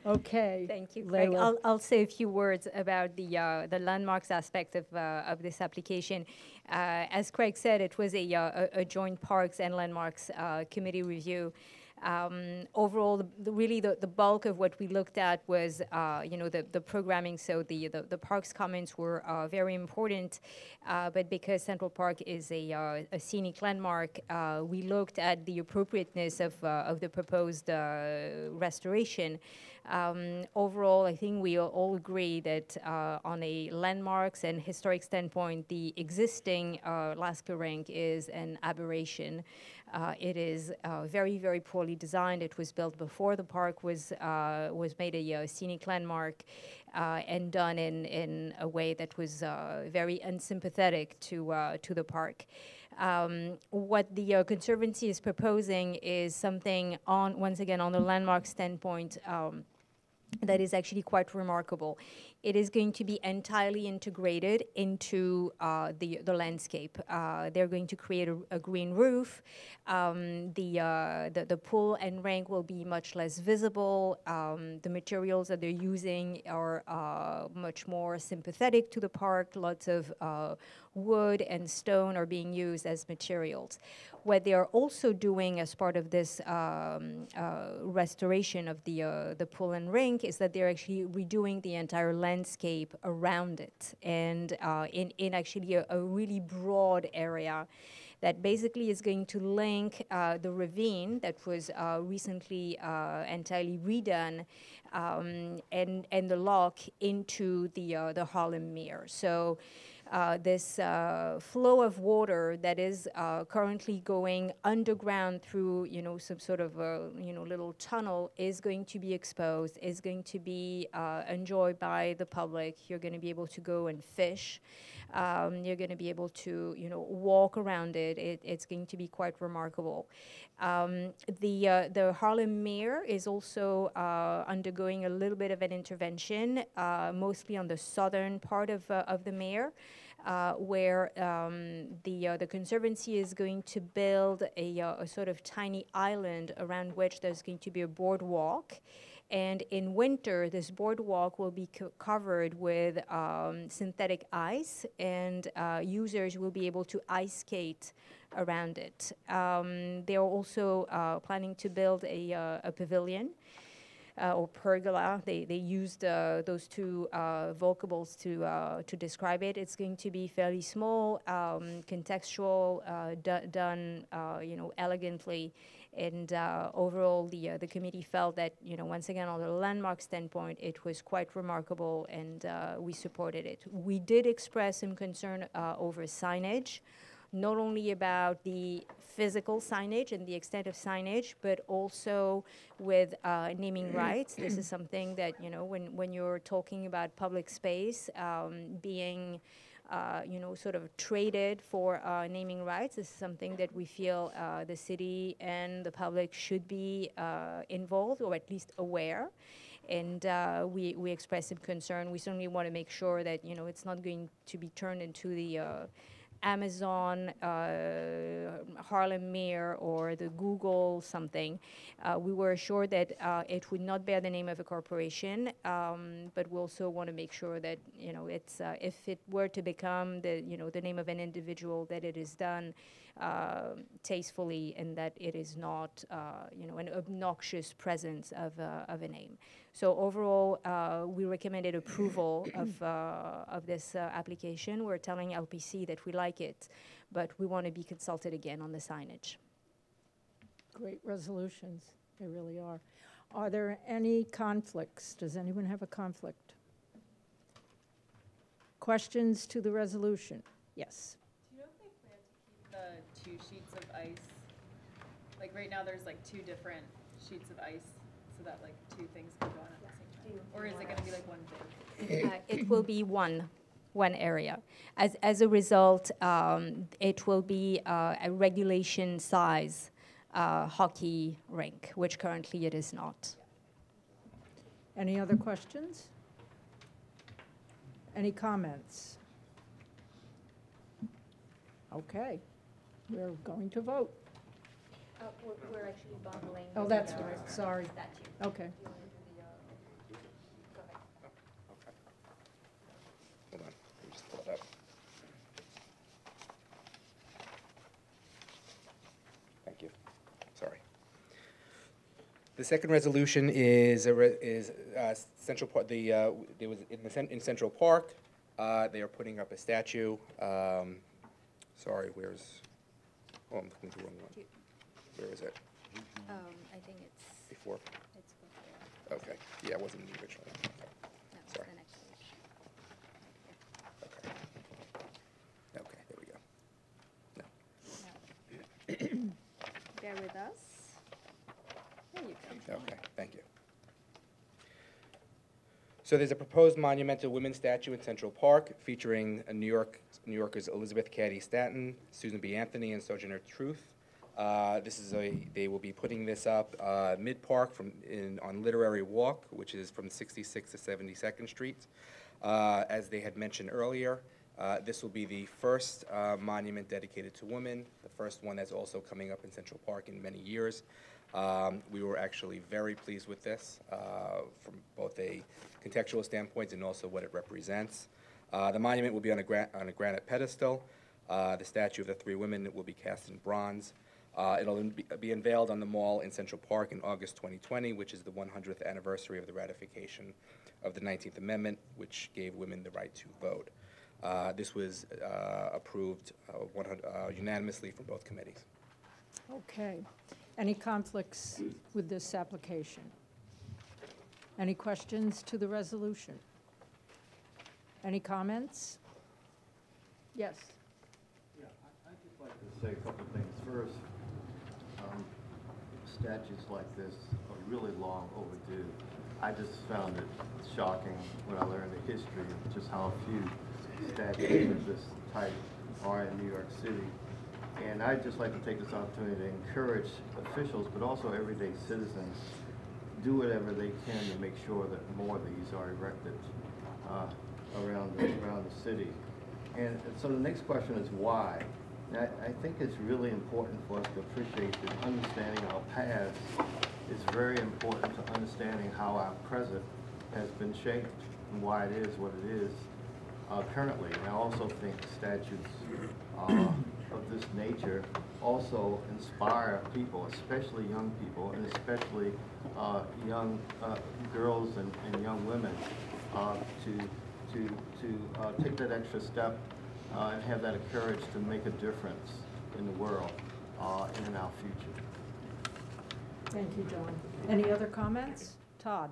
Okay. Thank you, Craig. Layla. I'll say a few words about the landmarks aspect of this application. As Craig said, it was a joint Parks and Landmarks Committee review. Overall, really the bulk of what we looked at was, the programming. So the parks comments were very important, but because Central Park is a scenic landmark, we looked at the appropriateness of the proposed restoration. Overall, I think we all agree that on a landmarks and historic standpoint, the existing Lasker rink is an aberration. It is very, very poorly designed. It was built before the park was made a scenic landmark and done in a way that was very unsympathetic to the park. What the Conservancy is proposing is something once again, on the landmark standpoint, that is actually quite remarkable. it is going to be entirely integrated into the landscape. They're going to create a green roof. The pool and rink will be much less visible. The materials that they're using are much more sympathetic to the park. Lots of wood and stone are being used as materials. What they are also doing as part of this restoration of the pool and rink is that they're actually redoing the entire landscape around it, and in actually a really broad area that basically is going to link the ravine that was recently entirely redone and the lock into the Harlem Meer. So this flow of water that is currently going underground through, some sort of little tunnel is going to be exposed, is going to be enjoyed by the public. You're going to be able to go and fish. You're going to be able to, walk around it. It's going to be quite remarkable. The Harlem Meer is also undergoing a little bit of an intervention, mostly on the southern part of the Meer, where the Conservancy is going to build a sort of tiny island around which there's going to be a boardwalk. And in winter, this boardwalk will be covered with synthetic ice, and users will be able to ice skate around it. They are also planning to build a pavilion or pergola. They used those two vocables to describe it. It's going to be fairly small, contextual, done elegantly. And overall, the committee felt that, once again, on the landmark standpoint, it was quite remarkable, and we supported it. We did express some concern over signage, not only about the physical signage and the extent of signage, but also with naming rights. This is something that, when you're talking about public space being sort of traded for naming rights. This is something that we feel the city and the public should be involved, or at least aware. And we express some concern. We certainly want to make sure that, it's not going to be turned into the Amazon, Harlem Meer, or the Google something. We were assured that it would not bear the name of a corporation, but we also want to make sure that, it's if it were to become the name of an individual, that it is done tastefully, and that it is not an obnoxious presence of a name. So overall, we recommended approval of this application. We're telling LPC that we like it, but we want to be consulted again on the signage. Great resolutions, they really are. Are there any conflicts? Does anyone have a conflict? Questions to the resolution? Yes. Do you know if they plan to keep the 2 sheets of ice? Like right now there's like 2 different sheets of ice, so that like 2 things can go on at the same time. Or is it going to be like one thing? It will be one area. As a result, it will be a regulation size hockey rink, which currently it is not. Any other questions? Any comments? Okay, we're going to vote. We're actually bundling. Oh, that's right, sorry. Okay. Hold on, let me just pull it up. Thank you. Sorry. The second resolution is Central Park. There was in Central Park. They are putting up a statue. Sorry, where's? Oh, I'm looking at the wrong one. Where is it? I think it's Before. It's before. Okay. Yeah, it wasn't in the original one. No, it's Sorry. the next page. Okay, there we go. No. Bear with us. There you go. Okay, thank you. So there's a proposed monumental women's statue in Central Park featuring New Yorkers Elizabeth Cady Stanton, Susan B. Anthony, and Sojourner Truth. They will be putting this up mid-park on Literary Walk, which is from 66th to 72nd Streets. As they had mentioned earlier, this will be the first monument dedicated to women, the first one that's also coming up in Central Park in many years. We were actually very pleased with this from both a contextual standpoint and also what it represents. The monument will be on a granite pedestal. The statue of the three women will be cast in bronze. It'll be unveiled on the Mall in Central Park in August 2020, which is the 100th anniversary of the ratification of the 19th Amendment, which gave women the right to vote. This was approved unanimously from both committees. Okay. Any conflicts with this application? Any questions to the resolution? Any comments? Yes. Yeah, I'd just like to say a couple of things. First, statutes like this are really long overdue. I just found it shocking when I learned the history of just how few statutes of this type are in New York City. And I'd just like to take this opportunity to encourage officials, but also everyday citizens, do whatever they can to make sure that more of these are erected around the city. And so the next question is why? And I think it's really important for us to appreciate that understanding our past is very important to understanding how our present has been shaped and why it is what it is currently. And I also think statutes of this nature also inspire people, especially young people, and especially young girls and young women to take that extra step and have that courage to make a difference in the world and in our future. Thank you, John. Any other comments? Todd?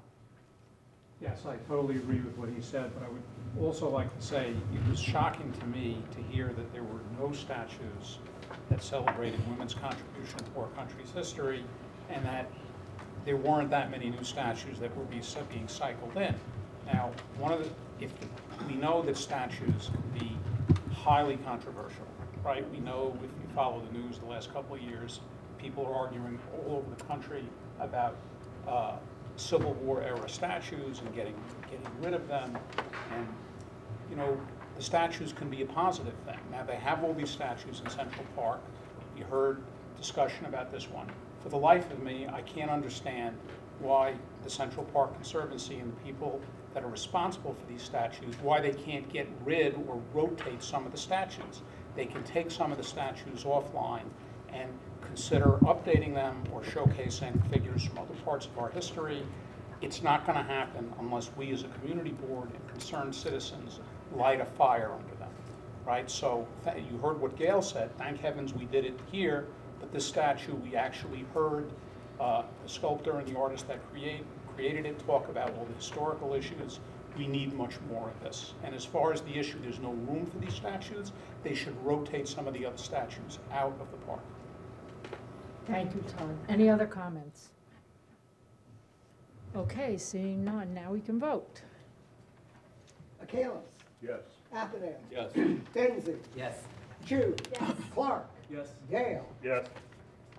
Yes, I totally agree with what he said, but I would also like to say it was shocking to me to hear that there were no statues that celebrated women's contribution to our country's history, and that there weren't that many new statues that were being cycled in. Now, we know that statues can be highly controversial, right? We know if you follow the news the last couple of years, people are arguing all over the country about Civil War era statues and getting rid of them. And, you know, the statues can be a positive thing. Now, they have all these statues in Central Park. You heard discussion about this one. For the life of me, I can't understand why the Central Park Conservancy and the people that are responsible for these statues, why they can't get rid or rotate some of the statues. They can take some of the statues offline and consider updating them or showcasing figures from other parts of our history. It's not going to happen unless we as a community board and concerned citizens light a fire under them, right? So you heard what Gail said. Thank heavens we did it here, but this statue, we actually heard the sculptor and the artist that created it talk about all the historical issues. We need much more of this. And as far as the issue, there's no room for these statues. They should rotate some of the other statues out of the park. Thank you, Todd. Any other comments? Okay, seeing none, now we can vote. Akalis. Yes. Athenam. Yes. Denzey. Yes. Chu. Yes. Clark. Yes. Gale. Yes.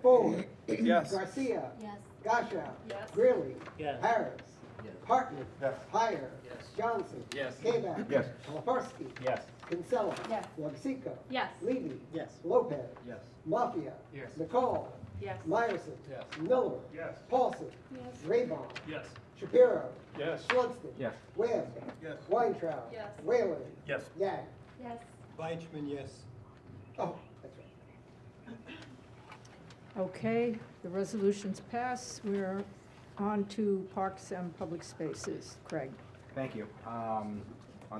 Ford. Yes. Garcia. Yes. Gashow. Yes. Greeley. Yes. Harris. Yes. Hartman. Yes. Heyer. Yes. Johnson. Yes. Kabak. Yes. Leparsky. Yes. Kinsella. Yes. Wabsika. Yes. Levy. Yes. Lopez. Yes. Mafia. Yes. Nicole. Yes. Meyerson. Yes. Miller. Yes. Paulson. Yes. Raybon. Yes. Shapiro. Yes. Schlunston. Yes. Webb. Yes. Weintraub. Yes. Whalen. Yes. Yag. Yes. Weichman, yes. Oh, that's right. Okay, the resolutions pass. We're on to parks and public spaces. Craig. Thank you. On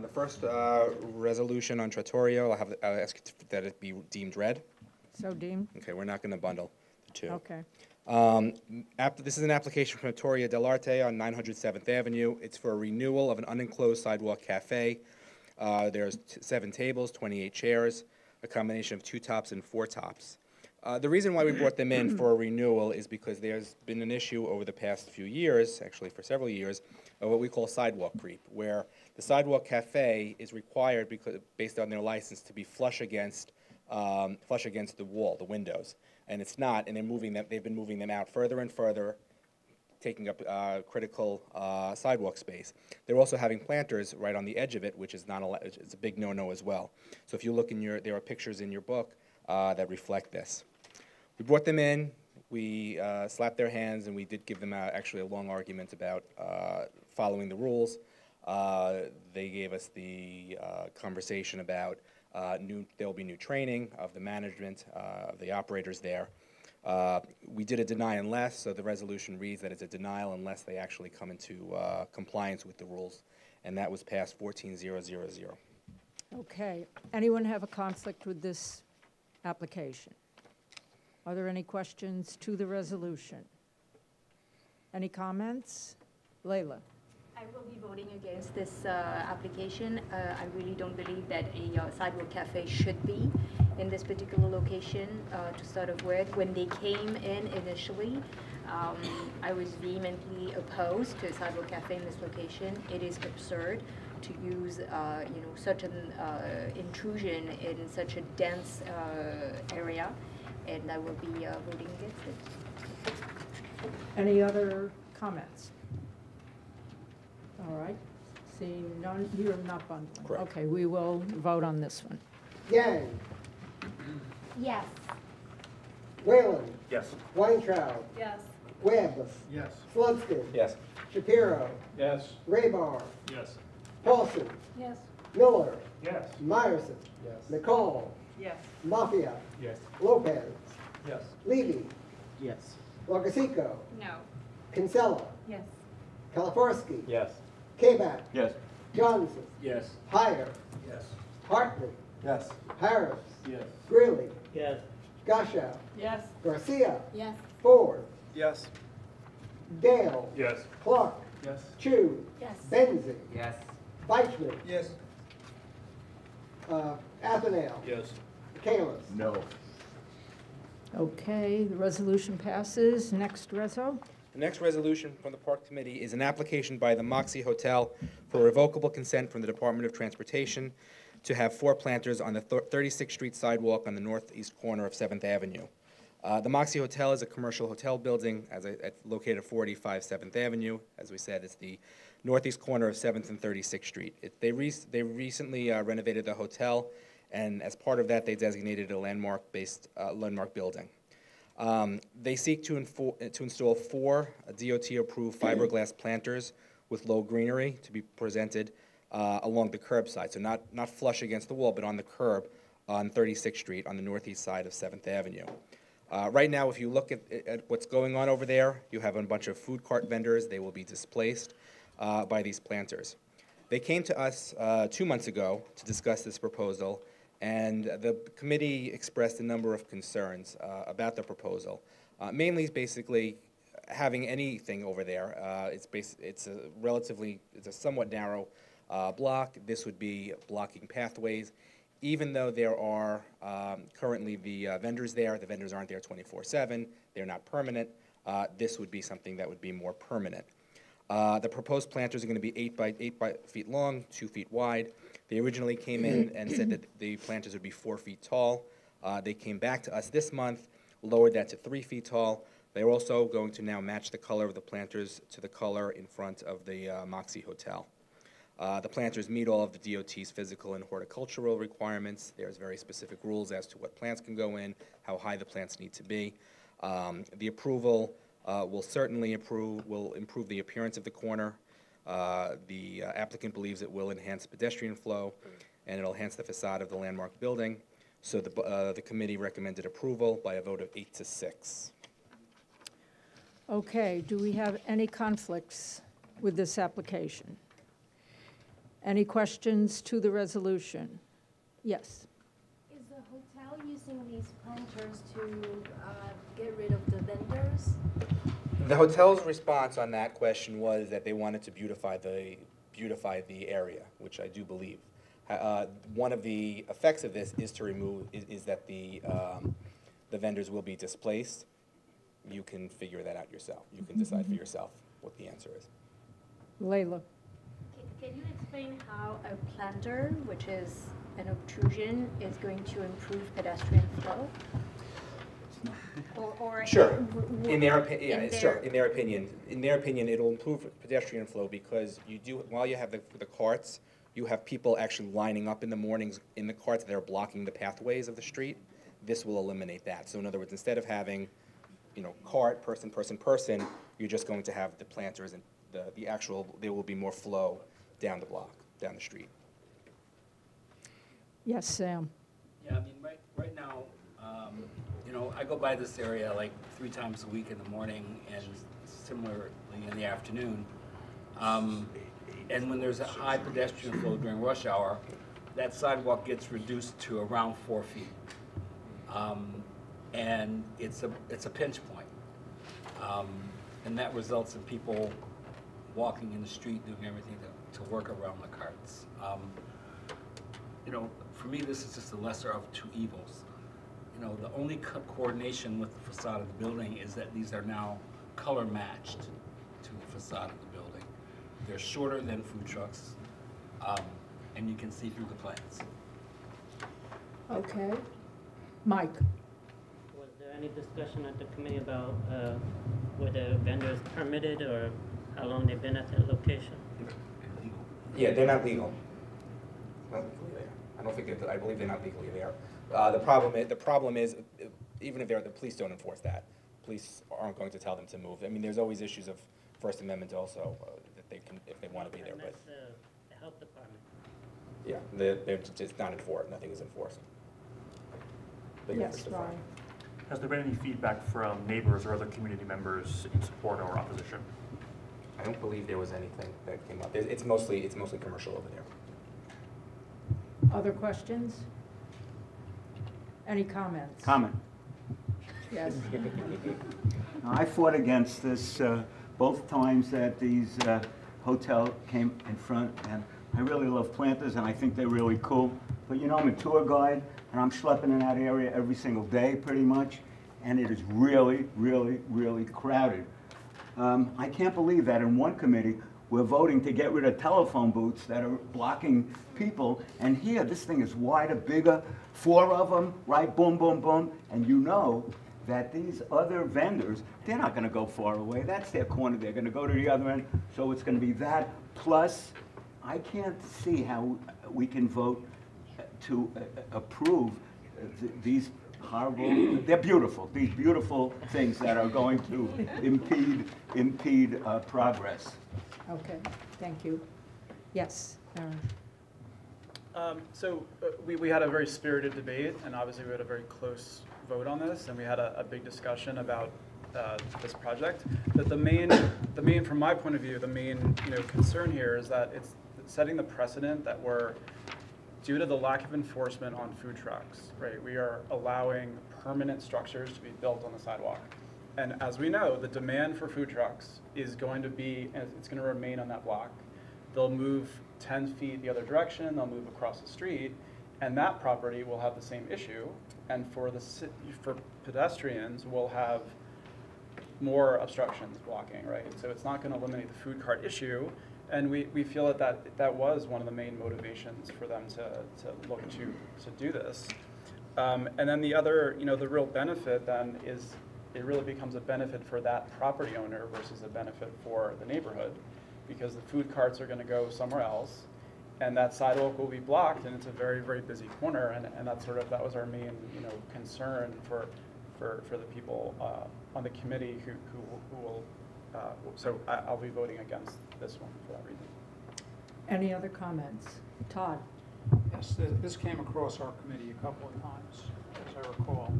the first resolution on Trattoria, I'll ask that it be deemed read. So deemed? Okay, we're not going to bundle the two. Okay. This is an application from Trattoria dell'Arte on 907th Avenue. It's for a renewal of an unenclosed sidewalk cafe. There's 7 tables, 28 chairs, a combination of 2 tops and 4 tops. The reason why we brought them in for a renewal is because there's been an issue over the past few years, actually for several years, of what we call sidewalk creep, where the sidewalk cafe is required, based on their license, to be flush against the wall, the windows, and it's not. And they've been moving them out further and further, taking up critical sidewalk space. They're also having planters right on the edge of it, which is not allowed. It's a big no-no as well. So if you look in there are pictures in your book that reflect this. We brought them in, we slapped their hands, and we did give them actually a long argument about following the rules. They gave us the conversation about there will be new training of the management, of the operators there. We did a deny unless, so the resolution reads that it's a denial unless they actually come into compliance with the rules, and that was passed 14-0-0-0. Okay. Anyone have a conflict with this application? Are there any questions to the resolution? Any comments? Layla? I will be voting against this application. I really don't believe that a sidewalk cafe should be in this particular location to start off with. When they came in initially, I was vehemently opposed to a sidewalk cafe in this location. It is absurd to use such an intrusion in such a dense area, and I will be voting against it. Any other comments? All right. Seeing none, you're not bundling. Correct. Okay, we will vote on this one. Yang, Yes. Whalen, Yes. Weintraub, Yes. Webb, Yes. Slutskin, Yes. Shapiro, Yes. Raybar, Yes. Paulson, Yes. Miller, Yes. Meyerson, Yes. McCall, Yes. Mafia, Yes. Lopez, Yes. Levy, Yes. Logasico, No. Kinsella, Yes. Kaliforski, Yes. Kabak, Yes. Johnson, Yes. Heyer, Yes. Hartley, Yes. Harris, Yes. Greeley, Yes. Gashow, Yes. Garcia, Yes. Ford, Yes. Dale, Yes. Clark, Yes. Chu, Yes. Benzie, Yes. Feichman, Yes. Athanel, Yes. Kalis. No. Okay, the resolution passes. Next reso. The next resolution from the Park Committee is an application by the Moxie Hotel for revocable consent from the Department of Transportation to have 4 planters on the 36th Street sidewalk on the northeast corner of 7th Avenue. The Moxie Hotel is a commercial hotel building located at 485 7th Avenue. As we said, it's the northeast corner of 7th and 36th Street. They recently renovated the hotel, and as part of that, they designated a landmark building. They seek to install 4 DOT-approved fiberglass planters with low greenery to be presented along the curb side, so not flush against the wall, but on the curb on 36th Street on the northeast side of 7th Avenue. Right now, if you look at what's going on over there, you have a bunch of food cart vendors. They will be displaced by these planters. They came to us 2 months ago to discuss this proposal, and the committee expressed a number of concerns about the proposal. Mainly, basically, having anything over there. It's a somewhat narrow block. This would be blocking pathways. Even though there are currently the vendors there, the vendors aren't there 24/7. They're not permanent. This would be something that would be more permanent. The proposed planters are going to be 8 by 8 feet long, 2 feet wide. They originally came in and said that the planters would be 4 feet tall. They came back to us this month, lowered that to 3 feet tall. They're also going to now match the color of the planters to the color in front of the Moxie Hotel. The planters meet all of the DOT's physical and horticultural requirements. There's very specific rules as to what plants can go in, how high the plants need to be. The approval will certainly improve the appearance of the corner. The applicant believes it will enhance pedestrian flow, and it'll enhance the facade of the landmark building. So the committee recommended approval by a vote of 8 to 6. Okay, do we have any conflicts with this application? Any questions to the resolution? Yes. Is the hotel using these planters to get rid of the vendors? The hotel's response on that question was that they wanted to beautify the area, which I do believe. One of the effects of this is that the vendors will be displaced. You can figure that out yourself. You can decide for yourself what the answer is. Layla. Can you explain how a planter, which is an obtrusion, is going to improve pedestrian flow? or Sure. in In their opinion, it'll improve pedestrian flow because while you have the carts, you have people actually lining up in the mornings in the carts that are blocking the pathways of the street. This will eliminate that. So in other words, instead of having, cart, person, you're just going to have the planters and there will be more flow down the block, down the street. Yes, Sam. Yeah, I mean, right now, I go by this area like 3 times a week in the morning and similarly in the afternoon. And when there's a high pedestrian flow during rush hour, that sidewalk gets reduced to around 4 feet. And it's a pinch point. And that results in people walking in the street, doing everything to work around the carts. For me, this is just the lesser of 2 evils. The only coordination with the facade of the building is that these are now color matched to the facade of the building. They're shorter than food trucks, and you can see through the plants. Okay. Mike? Was there any discussion at the committee about whether vendors permitted or how long they've been at that location? Yeah, they're not legal. Not legally there. I believe they're not legally there. The problem is, even if they're, the police don't enforce that. Police aren't going to tell them to move. I mean, there's always issues of First Amendment also that they can, if they want to be there. But that's the health department. yeah, they're just not enforced. Nothing is enforced. Yes, Ryan. Has there been any feedback from neighbors or other community members in support or opposition? I don't believe there was anything that came up. It's mostly commercial over there. Other questions? Any comments? Comment. Yes. I fought against this both times that these hotel came in front, and I really love planters, and I think they're really cool. But I'm a tour guide, and I'm schlepping in that area every single day, pretty much, and it is really, really, really crowded. I can't believe that in one committee, we're voting to get rid of telephone booths that are blocking people, and here, this thing is wider, bigger, 4 of them, right, boom, boom, boom, and that these other vendors, they're not gonna go far away. That's their corner. They're gonna go to the other end. So it's gonna be that. Plus, I can't see how we can vote to approve these horrible, they're beautiful, these beautiful things that are going to impede progress. Okay, thank you. Yes, Aaron. We had a very spirited debate, and obviously we had a very close vote on this, and we had a big discussion about this project. But the main, from my point of view, the main concern here is that it's setting the precedent that we're, due to the lack of enforcement on food trucks, right? We are allowing permanent structures to be built on the sidewalk. And as we know, the demand for food trucks is going to be, and it's going to remain on that block. They'll move 10 feet the other direction, they'll move across the street, and that property will have the same issue. And for pedestrians, we'll have more obstructions blocking, right? So it's not going to eliminate the food cart issue, and we feel that was one of the main motivations for them to look to do this. And then the other, the real benefit then is it really becomes a benefit for that property owner versus a benefit for the neighborhood, because the food carts are going to go somewhere else, and that sidewalk will be blocked, and it's a very, very busy corner, and that was our main, concern for the people on the committee who will. So I'll be voting against this one for that reason. Any other comments? Todd? Yes, this came across our committee a couple of times, as I recall,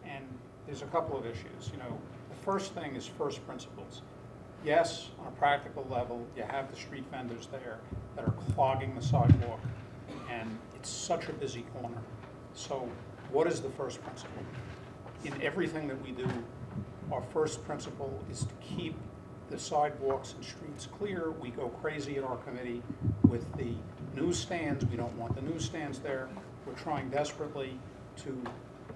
and there's a couple of issues. The first thing is first principles. Yes, on a practical level, you have the street vendors there that are clogging the sidewalk, and it's such a busy corner. So what is the first principle? In everything that we do, our first principle is to keep the sidewalks and streets clear. We go crazy at our committee with the newsstands. We don't want the newsstands there. We're trying desperately to,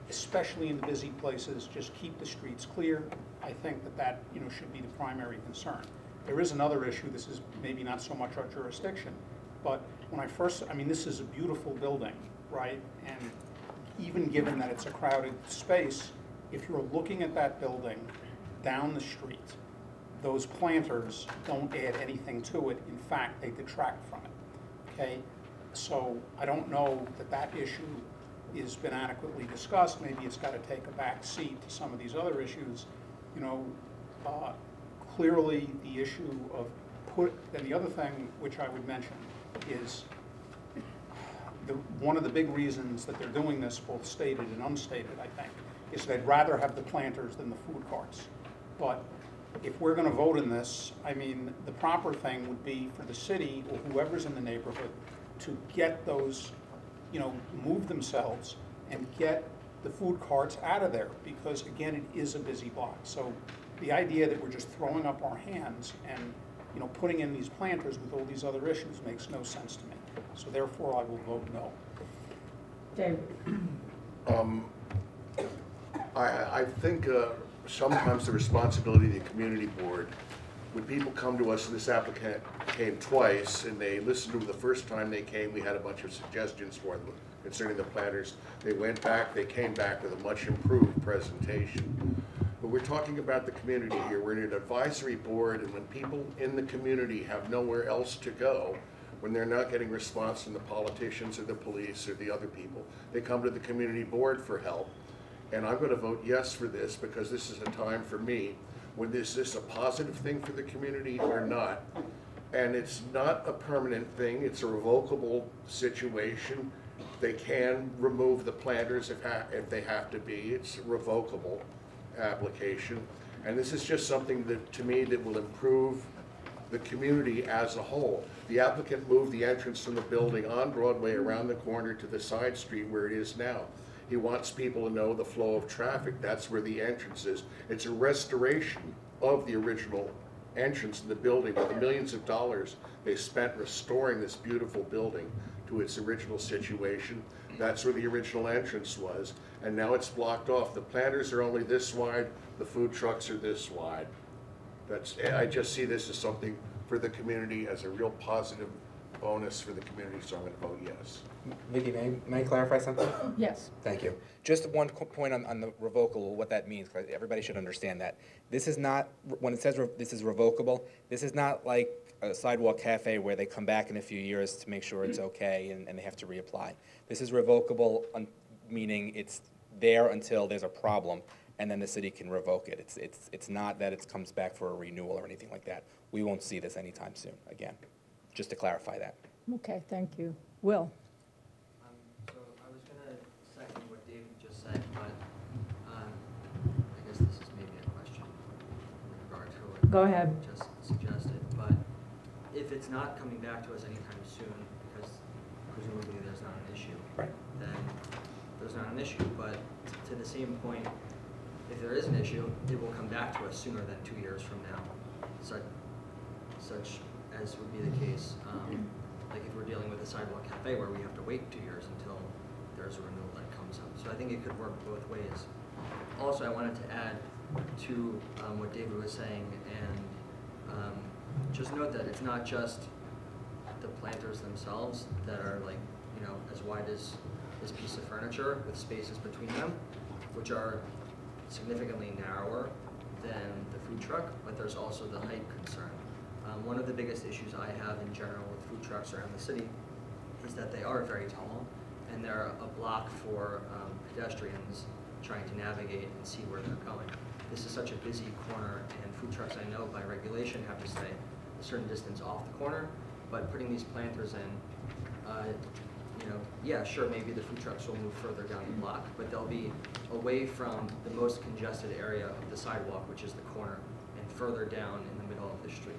especially in the busy places, just keep the streets clear. I think that should be the primary concern. There is another issue. This is maybe not so much our jurisdiction, but when this is a beautiful building, right? And even given that it's a crowded space, if you're looking at that building down the street, those planters don't add anything to it. In fact, they detract from it, okay? So I don't know that that issue has been adequately discussed. Maybe it's got to take a back seat to some of these other issues. You know, clearly the issue of and the other thing which I would mention is one of the big reasons that they're doing this, both stated and unstated, I think, is they'd rather have the planters than the food carts. But if we're going to vote in this, I mean, the proper thing would be for the city or whoever's in the neighborhood to get those, you know, move themselves and get the food carts out of there, because again, it is a busy block. So the idea that we're just throwing up our hands and, you know, putting in these planters with all these other issues makes no sense to me. So therefore, I will vote no. David. I think sometimes the responsibility of the community board, when people come to us, and this applicant came twice, and they listened to them the first time they came, we had a bunch of suggestions for them concerning the planters. They went back, they came back with a much improved presentation. But we're talking about the community here. We're in an advisory board, and when people in the community have nowhere else to go, when they're not getting response from the politicians or the police or the other people, they come to the community board for help. And I'm going to vote yes for this, because this is a time for me when is this a positive thing for the community or not. And it's not a permanent thing, it's a revocable situation. They can remove the planters if they have to be. It's a revocable application. And this is just something that, to me, that will improve the community as a whole. The applicant moved the entrance from the building on Broadway around the corner to the side street where it is now. He wants people to know the flow of traffic. That's where the entrance is. It's a restoration of the original entrance in the building with the millions of dollars they spent restoring this beautiful building to its original situation. That's where the original entrance was, and now it's blocked off. The planters are only this wide, the food trucks are this wide. I just see this as something for the community, as a real positive bonus for the community, so I'm going to vote yes. Vikki, may I clarify something? Yes. Thank you. Just one point on the revocable, what that means, because everybody should understand that. This is not, when it says this is revocable, this is not like a sidewalk cafe where they come back in a few years to make sure it's okay and they have to reapply. This is revocable, meaning it's there until there's a problem, and then the city can revoke it. It's not that it comes back for a renewal or anything like that. We won't see this anytime soon, again, just to clarify that. Okay, thank you. Will. So I was going to second what David just said, but I guess this is maybe a question in regard to what Go ahead. just suggested. But if it's not coming back to us anytime soon, because presumably there's not an issue, right, then there's not an issue. But to the same point, if there is an issue, it will come back to us sooner than 2 years from now, such as would be the case. Like if we're dealing with a sidewalk cafe where we have to wait 2 years until there's a renewal that comes up. So I think it could work both ways. Also, I wanted to add to what David was saying, and just note that it's not just the planters themselves that are, like, you know, as wide as this piece of furniture with spaces between them, which are significantly narrower than the food truck, but there's also the height concern. One of the biggest issues I have in general with food trucks around the city is that they are very tall, and they're a block for pedestrians trying to navigate and see where they're going. This is such a busy corner, and food trucks, I know by regulation, have to stay a certain distance off the corner, but putting these planters in, you know, yeah, sure, maybe the food trucks will move further down the block, but they'll be away from the most congested area of the sidewalk, which is the corner, and further down in the middle of the street.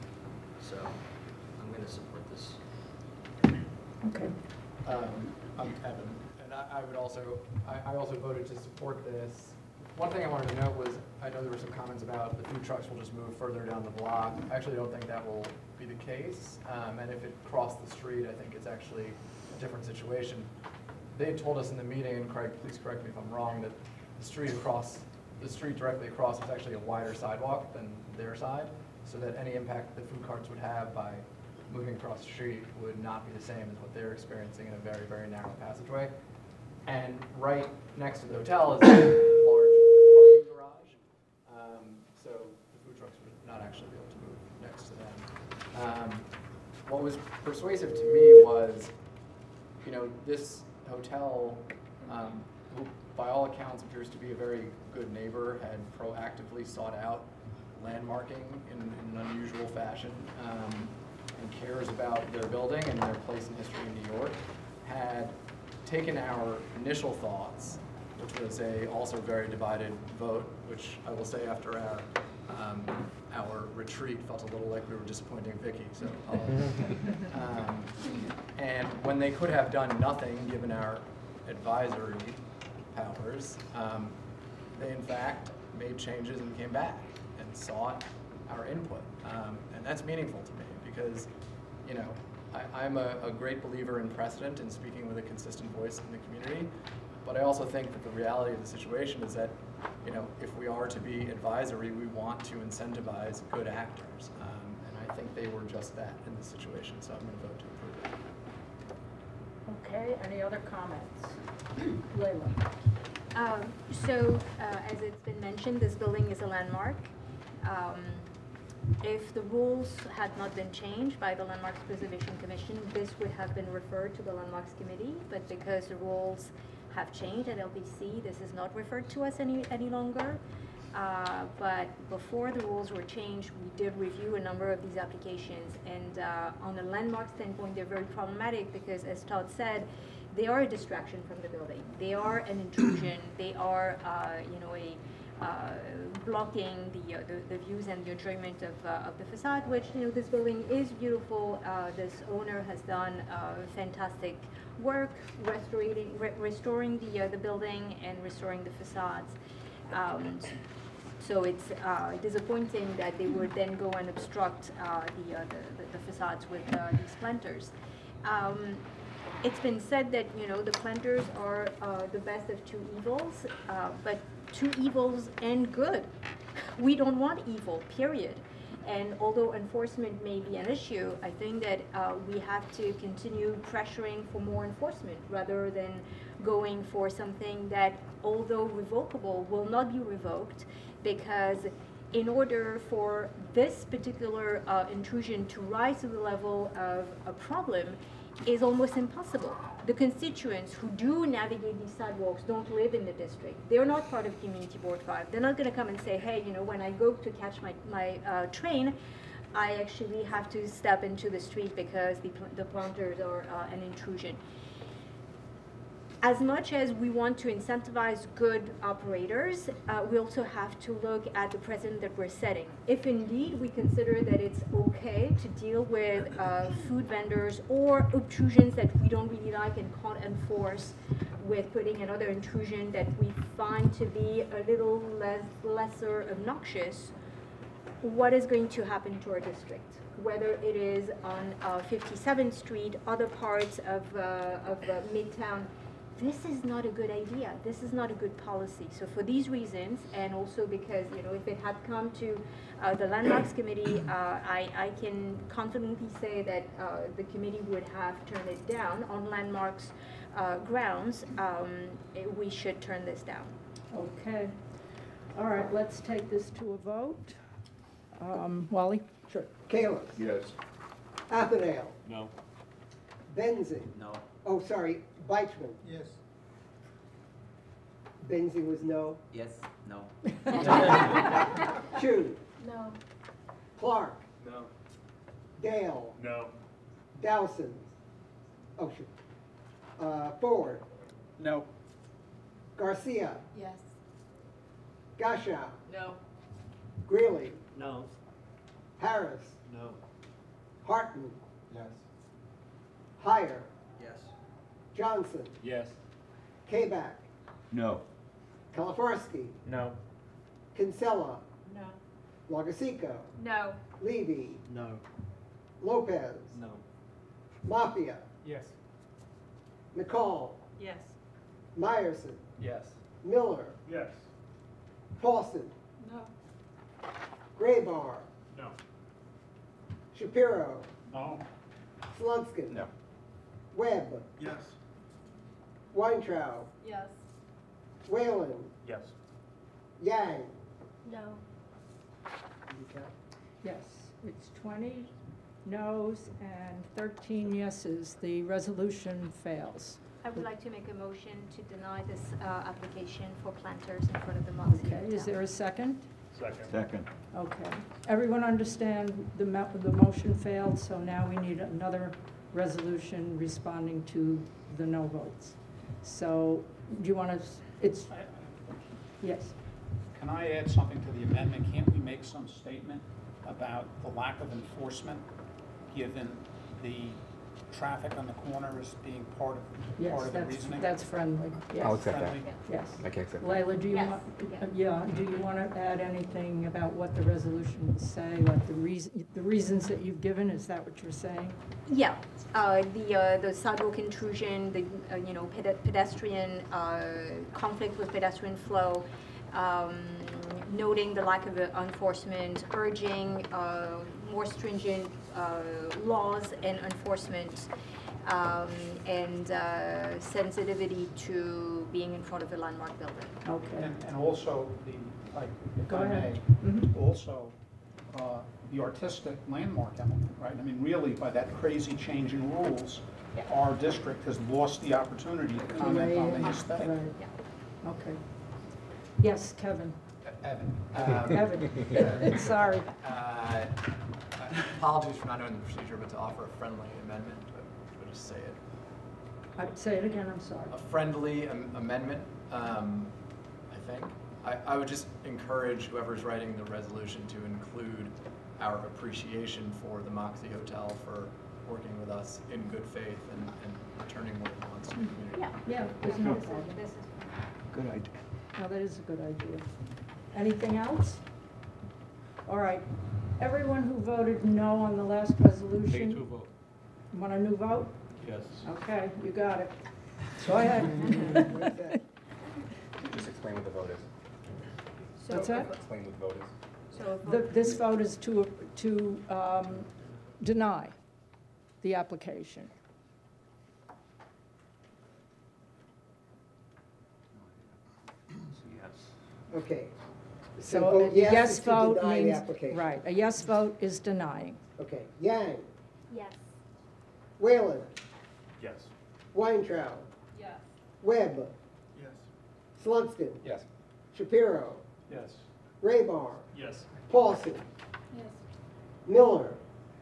So I'm going to support this. Okay. I'm Kevin, and I also voted to support this. One thing I wanted to note was, I know there were some comments about the food trucks will just move further down the block. I actually don't think that will be the case, and if it crossed the street, I think it's actually a different situation. They told us in the meeting, and Craig, please correct me if I'm wrong, that the street directly across is actually a wider sidewalk than their side, so that any impact the food carts would have by moving across the street would not be the same as what they're experiencing in a very, very narrow passageway. And right next to the hotel is a large parking persuasive to me was, this hotel, who by all accounts appears to be a very good neighbor, had proactively sought out landmarking in an unusual fashion, and cares about their building and their place in history in New York, had taken our initial thoughts, which was a also very divided vote, which I will say after our retreat felt a little like we were disappointing Vikki, so and when they could have done nothing given our advisory powers, they in fact made changes and came back and sought our input, and that's meaningful to me because, I'm a great believer in precedent and speaking with a consistent voice in the community, but I also think that the reality of the situation is that, if we are to be advisory, we want to incentivize good actors, and I think they were just that in this situation, so I'm going to vote to approve it. Okay, any other comments? Layla. As it's been mentioned, this building is a landmark. If the rules had not been changed by the Landmarks Preservation Commission, this would have been referred to the Landmarks Committee, but because the rules have changed at LBC, this is not referred to us any longer. But before the rules were changed, we did review a number of these applications, and on a landmark standpoint, they're very problematic because, as Todd said, they are a distraction from the building. They are an intrusion. They are, blocking the views and the enjoyment of the facade, which, this building is beautiful. This owner has done fantastic work restoring the building and restoring the facades. So it's disappointing that they would then go and obstruct the facades with these planters. It's been said that, the planters are the best of two evils, but two evils and good. We don't want evil, period. And although enforcement may be an issue, I think that we have to continue pressuring for more enforcement rather than going for something that, although revocable, will not be revoked, because in order for this particular intrusion to rise to the level of a problem is almost impossible. The constituents who do navigate these sidewalks don't live in the district. They're not part of Community Board 5. They're not going to come and say, hey, when I go to catch my train, I actually have to step into the street because the planters are an intrusion. As much as we want to incentivize good operators, we also have to look at the precedent that we're setting. If indeed we consider that it's okay to deal with food vendors or obtrusions that we don't really like and can't enforce with putting another intrusion that we find to be a little lesser obnoxious, what is going to happen to our district? Whether it is on 57th Street, other parts of Midtown, this is not a good idea. This is not a good policy. So for these reasons, and also because, if it had come to the Landmarks Committee, I can confidently say that the committee would have turned it down on landmarks grounds. We should turn this down. Okay. All right, let's take this to a vote. Wally? Sure. Kalis? Yes. Athanael? No. Benzing? No. Oh, sorry, Weichman? Yes. Benzing was no. Yes, no. Chu? No. Clark? No. Dale? No. Dowson? Oh, shoot. Ford? No. Garcia? Yes. Gasha? No. Greeley? No. Harris? No. Harton? Yes. Heyer? Yes. Johnson? Yes. Kabak? No. Kaliforski? No. Kinsella? No. Lagosico? No. Levy? No. Lopez? No. Mafia? Yes. McCall? Yes. Meyerson? Yes. Miller? Yes. Paulson? No. Graybar? No. Shapiro? No. Slunskin? No. Webb? Yes. Weintraub? Yes. Whalen? Yes. Yang? No. Yes, it's 20 noes, and 13 yeses. The resolution fails. I would like to make a motion to deny this application for planters in front of the Moxie Okay, Hotel. is there a second? Second. Second. Okay. Everyone understand the motion failed, so now we need another resolution responding to the no votes. So, do you want to, it's, yes. Can I add something to the amendment? Can't we make some statement about the lack of enforcement, given the traffic on the corners being part of Yes, the reasoning? that's friendly, yes. I'll accept that. Friendly? Yes. I can accept that. Layla, do you Yes. want, do you want to add anything about what the resolution would say, like the reasons that you've given, is that what you're saying? Yeah, the sidewalk intrusion, the pedestrian conflict with pedestrian flow, noting the lack of enforcement, urging more stringent laws and enforcement, and sensitivity to being in front of a landmark building. Okay. And also if Go I ahead. may, also the artistic landmark element, right? I mean, really, by that crazy change in rules, our district has lost the opportunity to comment on the aesthetic. Right. Okay. Yes, Kevin. Evan. Evan, sorry. Apologies for not knowing the procedure, but to offer a friendly amendment, but we'll just say it. Say it again, I'm sorry. A friendly amendment, I think. I would just encourage whoever's writing the resolution to include our appreciation for the Moxie Hotel for working with us in good faith and returning more funds to the community. Yeah, there's no problem. Good idea. No, that is a good idea. Anything else? All right. Everyone who voted no on the last resolution. Take it to a vote. Want a new vote? Yes. Okay, you got it. Go ahead. Just explain what the vote is. What's that? Explain what the vote is. So This vote is to deny the application. Okay. So vote a yes is to vote deny the means, application. right, a yes vote is denying. Okay. Yang, Yes. Whalen, Yes. Weintraub, Yes. Webb, Yes. Slunskin, Yes. Shapiro, Yes. Raybar, Yes. Paulson, Yes. Miller,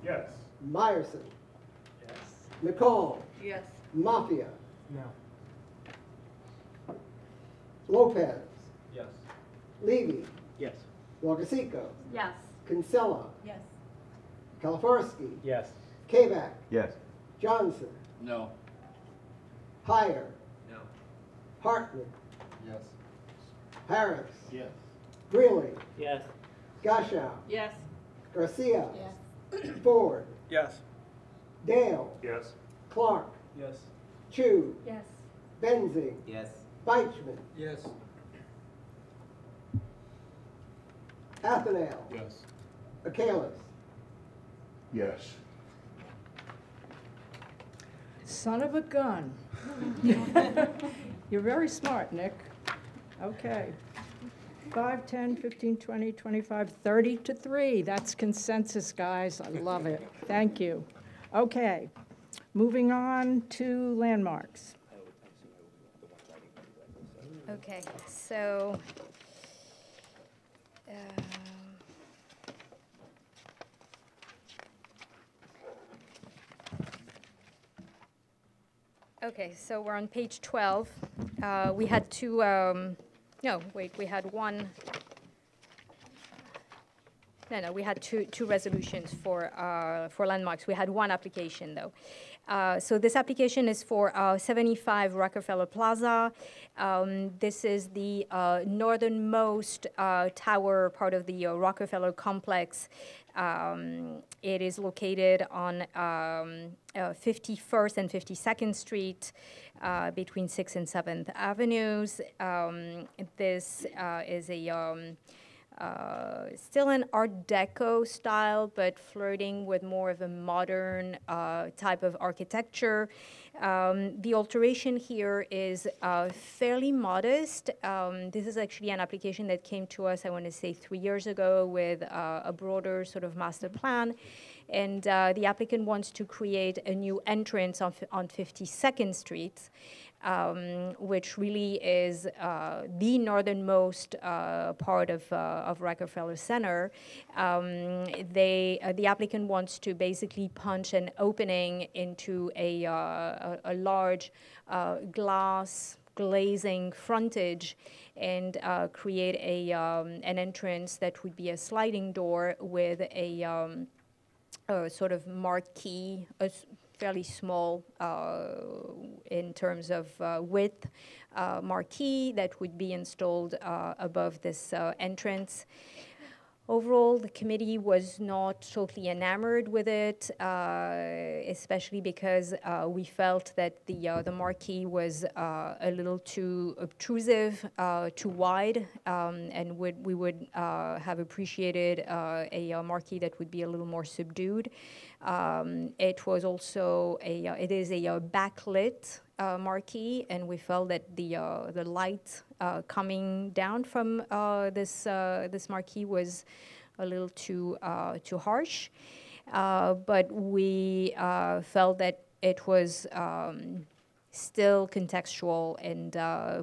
Yes. Meyerson, Yes. McCall, Yes. Mafia, No. Lopez, Yes. Levy, Yes. Wagasico, Yes. Kinsella, Yes. Kaliforski, Yes. Kabak, Yes. Johnson, No. Heyer, No. Hartman, Yes. Harris, Yes. Greeley, Yes. Gashow, Yes. Garcia, Yes. Ford, Yes. Dale, Yes. Clark, Yes. Chu, Yes. Benzing, Yes. Weichman, Yes. Athanel, Yes. Akalis, Yes. Son of a gun. You're very smart, Nick. Okay. 5, 10, 15, 20, 25, 30 to 3. That's consensus, guys. I love it. Thank you. Okay. Moving on to landmarks. Okay, so, okay, so we're on page 12. We had two, no, wait, we had one. No, we had two resolutions for landmarks. We had one application, though. So this application is for 75 Rockefeller Plaza. This is the northernmost tower part of the Rockefeller complex. It is located on 51st and 52nd Street between 6th and 7th Avenues. This is a still an Art Deco style, but flirting with more of a modern type of architecture. The alteration here is fairly modest. This is actually an application that came to us, I want to say 3 years ago, with a broader sort of master plan. And the applicant wants to create a new entrance on 52nd Street, which really is the northernmost part of Rockefeller Center. The applicant wants to basically punch an opening into a large glass glazing frontage and create an entrance that would be a sliding door with a sort of marquee, fairly small in terms of width, marquee that would be installed above this entrance. Overall, the committee was not totally enamored with it, especially because we felt that the marquee was a little too obtrusive, too wide, and we would have appreciated a marquee that would be a little more subdued. It was also it is a backlit marquee, and we felt that the light coming down from this marquee was a little too harsh, but we felt that it was still contextual and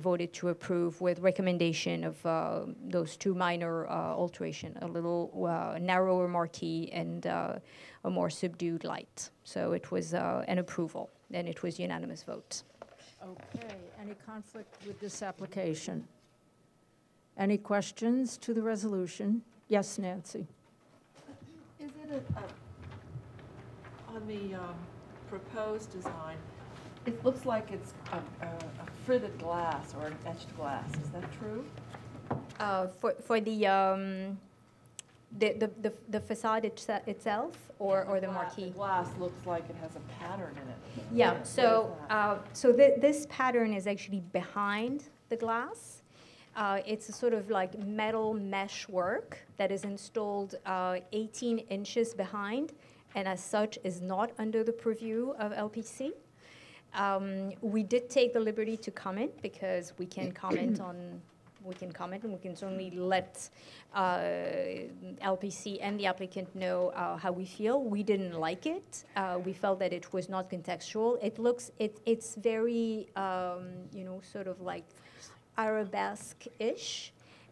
voted to approve with recommendation of those two minor alterations, a little narrower marquee and a more subdued light. So it was an approval, and it was unanimous vote. Okay, any conflict with this application? Any questions to the resolution? Yes, Nancy. Is it on the proposed design, it looks like it's a fritted glass or an etched glass. Is that true? For the facade itself, or the marquee? The glass looks like it has a pattern in it. Yeah. So this pattern is actually behind the glass. It's a sort of like metal mesh work that is installed 18 inches behind, and as such is not under the purview of LPC. We did take the liberty to comment because we can comment on. We can comment, and we can certainly let LPC and the applicant know how we feel. We didn't like it. We felt that it was not contextual. It's very, sort of like arabesque-ish,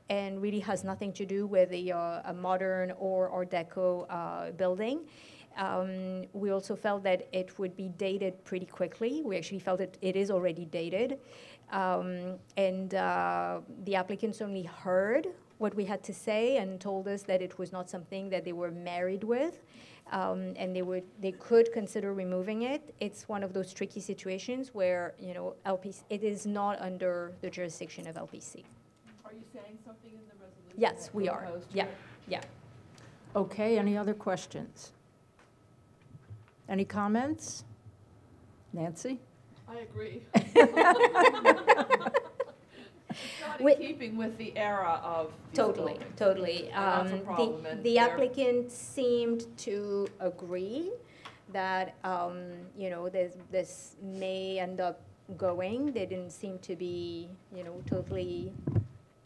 and really has nothing to do with a modern or Art Deco building. We also felt that it would be dated pretty quickly. We actually felt that it is already dated. And the applicants only heard what we had to say and told us that it was not something that they were married with, and they could consider removing it. It's one of those tricky situations where LPC, it is not under the jurisdiction of LPC. Are you saying something in the resolution? Yes, we are. Yeah, yeah. Okay, any other questions? Any comments? Nancy? I agree. It's not in keeping with the era of these buildings. Totally. That's a problem. The applicant seemed to agree that this may end up going. They didn't seem to be totally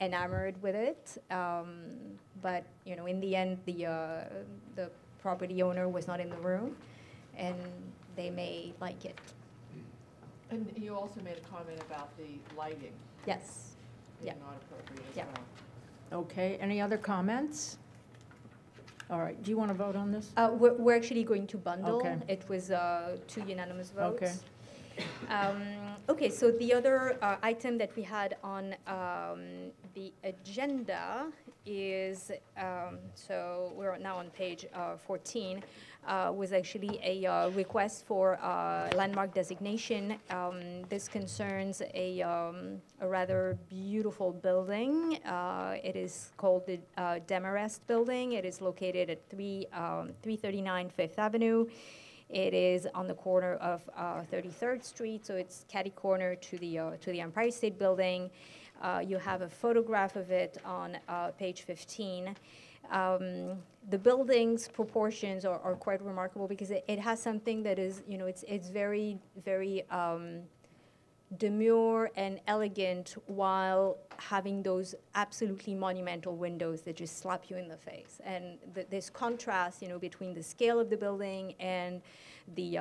enamored with it. But in the end, the property owner was not in the room, and they may like it. And you also made a comment about the lighting. Yes. Being not appropriate as well. Okay, any other comments? All right, do you want to vote on this? We're actually going to bundle. Okay. It was 2 unanimous votes. Okay. Okay, so the other item that we had on the agenda is, so we're now on page 14, was actually a request for landmark designation. This concerns a rather beautiful building. It is called the Demarest Building. It is located at 339 Fifth Avenue. It is on the corner of 33rd Street, so it's catty corner to the Empire State Building. You have a photograph of it on page 15. The building's proportions are quite remarkable because it has something that is, you know, it's very, very demure and elegant while having those absolutely monumental windows that just slap you in the face. And this contrast, you know, between the scale of the building and the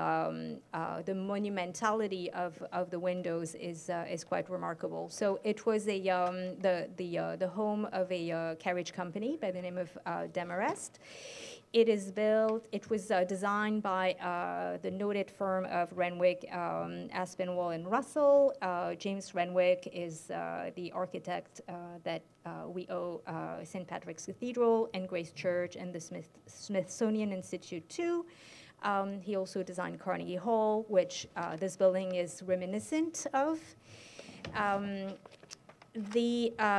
monumentality of the windows is quite remarkable. So it was the home of a carriage company by the name of Demarest. It was designed by the noted firm of Renwick, Aspinwall and Russell. James Renwick is the architect that we owe St. Patrick's Cathedral and Grace Church and the Smithsonian Institute to. He also designed Carnegie Hall, which this building is reminiscent of.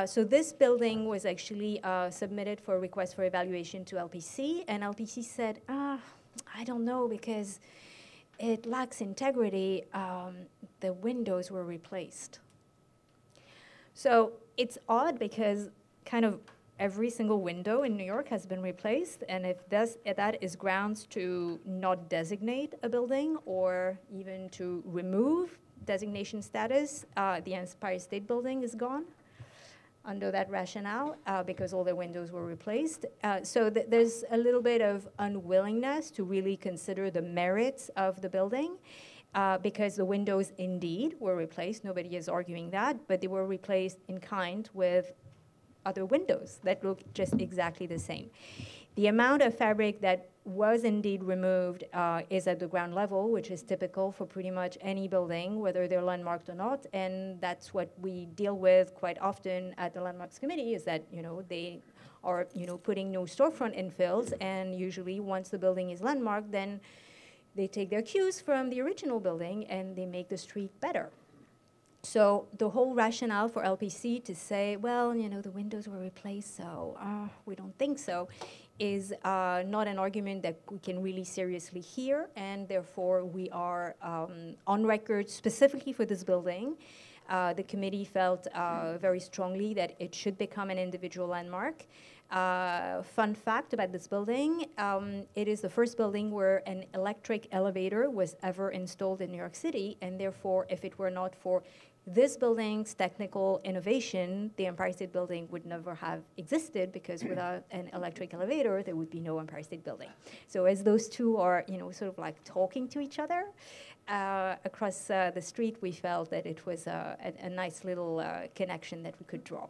So this building was actually submitted for a request for evaluation to LPC, and LPC said, I don't know, because it lacks integrity. The windows were replaced. So it's odd because kind of every single window in New York has been replaced, and if that is grounds to not designate a building or even to remove designation status, the Empire State Building is gone under that rationale because all the windows were replaced. So there's a little bit of unwillingness to really consider the merits of the building because the windows indeed were replaced. Nobody is arguing that, but they were replaced in kind with other windows that look just exactly the same. The amount of fabric that was indeed removed is at the ground level, which is typical for pretty much any building, whether they're landmarked or not, and that's what we deal with quite often at the Landmarks Committee, is that, you know, they are, you know, putting no storefront infills, and usually once the building is landmarked, then they take their cues from the original building and they make the street better. So the whole rationale for LPC to say, well, you know, the windows were replaced, so we don't think so, is not an argument that we can really seriously hear, and therefore we are on record specifically for this building. The committee felt very strongly that it should become an individual landmark. Fun fact about this building, it is the first building where an electric elevator was ever installed in New York City, and therefore if it were not for this building's technical innovation, the Empire State Building would never have existed, because without an electric elevator, there would be no Empire State Building. So as those two are, you know, sort of like talking to each other across the street, we felt that it was a nice little connection that we could draw.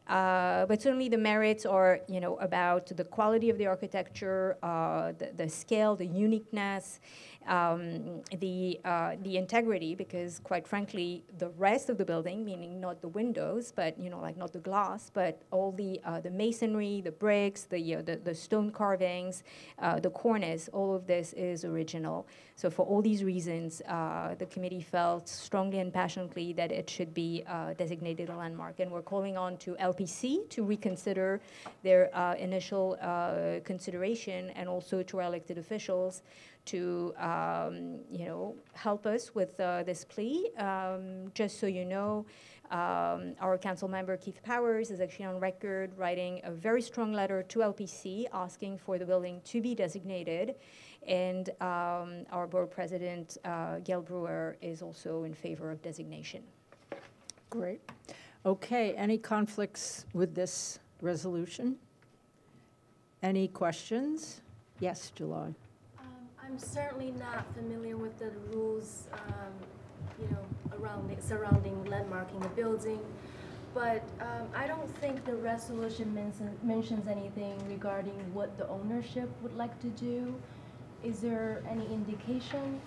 But certainly the merits are, you know, about the quality of the architecture, the scale, the uniqueness, the integrity, because quite frankly, the rest of the building, meaning not the windows, but, you know, like not the glass, but all the masonry, the bricks, the stone carvings, the cornice, all of this is original. So for all these reasons, the committee felt strongly and passionately that it should be designated a landmark, and we're calling on to LPC to reconsider their initial consideration, and also to our elected officials to you know, help us with this plea. Just so you know, our council member Keith Powers is actually on record writing a very strong letter to LPC asking for the building to be designated, and our board president Gail Brewer is also in favor of designation. Great. Okay, any conflicts with this resolution? Any questions? Yes, July. I'm certainly not familiar with the rules, you know, surrounding landmarking a building, but I don't think the resolution mentions anything regarding what the ownership would like to do. Is there any indication?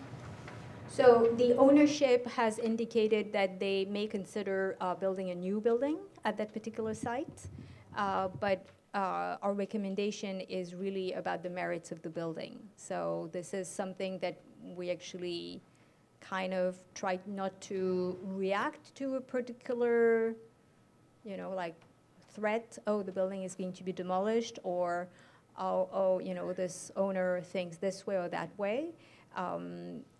So the ownership has indicated that they may consider building a new building at that particular site, but our recommendation is really about the merits of the building. So this is something that we actually kind of tried not to react to a particular, you know, like threat, oh, the building is going to be demolished, or oh, you know, this owner thinks this way or that way.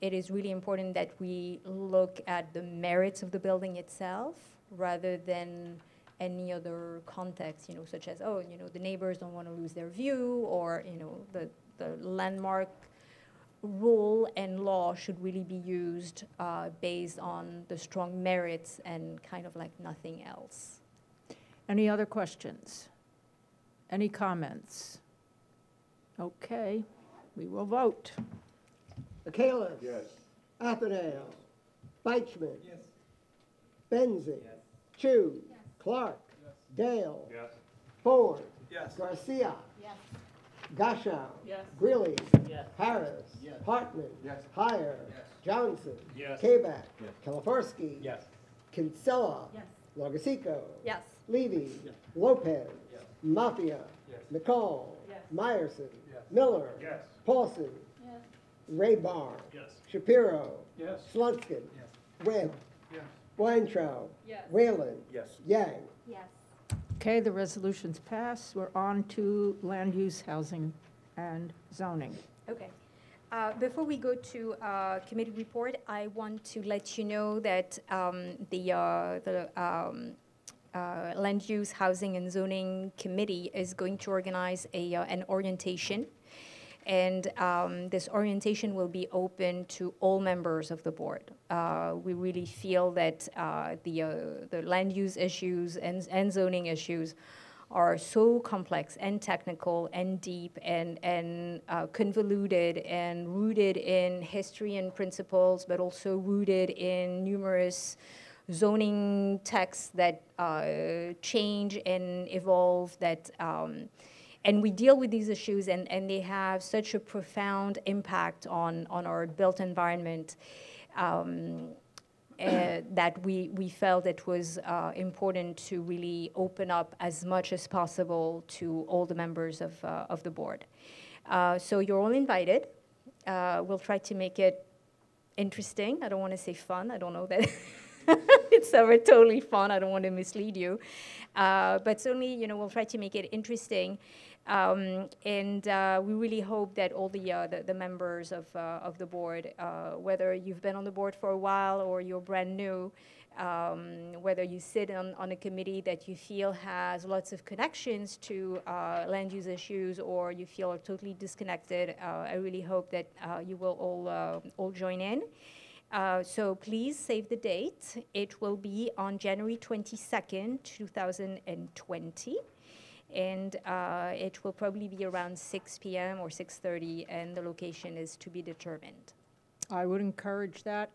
It is really important that we look at the merits of the building itself, rather than any other context, such as, the neighbors don't want to lose their view, or, the landmark rule and law should really be used based on the strong merits and kind of like nothing else. Any other questions? Any comments? Okay, we will vote. Michaelis. Yes. Atherdale. Weichman. Yes. Benzie. Yes. Chu. Yes. Clark. Yes. Dale. Yes. Ford. Yes. Garcia. Yes. Gashow. Yes. Greeley. Yes. Harris. Yes. Hartman. Yes. Heyer. Yes. Johnson. Yes. Kabak. Yes. Kaliforski. Yes. Kinsella. Yes. Logosico. Yes. Levy. Yes. Lopez. Yes. Mafia. Yes. McCall. Yes. Meyerson. Yes. Miller. Yes. Paulson. Yes. Raybar. Yes. Shapiro. Yes. Slutskin. Yes. Webb. Yes. Weintraub. Yes. Whalen. Yes. Yang. Yes. Okay, the resolution's passed. We're on to land use, housing, and zoning. Okay. Before we go to committee report, I want to let you know that the Land Use, Housing, and Zoning Committee is going to organize an orientation. And this orientation will be open to all members of the board. We really feel that the land use issues and zoning issues are so complex and technical and deep and convoluted and rooted in history and principles, but also rooted in numerous zoning texts that change and evolve, that and we deal with these issues, and they have such a profound impact on our built environment that we felt it was important to really open up as much as possible to all the members of the board. So you're all invited. We'll try to make it interesting. I don't want to say fun. I don't know that it's ever totally fun. I don't want to mislead you. But certainly, we'll try to make it interesting. And we really hope that all the members of the board, whether you've been on the board for a while or you're brand new, whether you sit on a committee that you feel has lots of connections to land use issues, or you feel are totally disconnected, I really hope that you will all join in. So please save the date. It will be on January 22nd, 2020. And it will probably be around 6 p.m. or 6:30, and the location is to be determined. I would encourage that.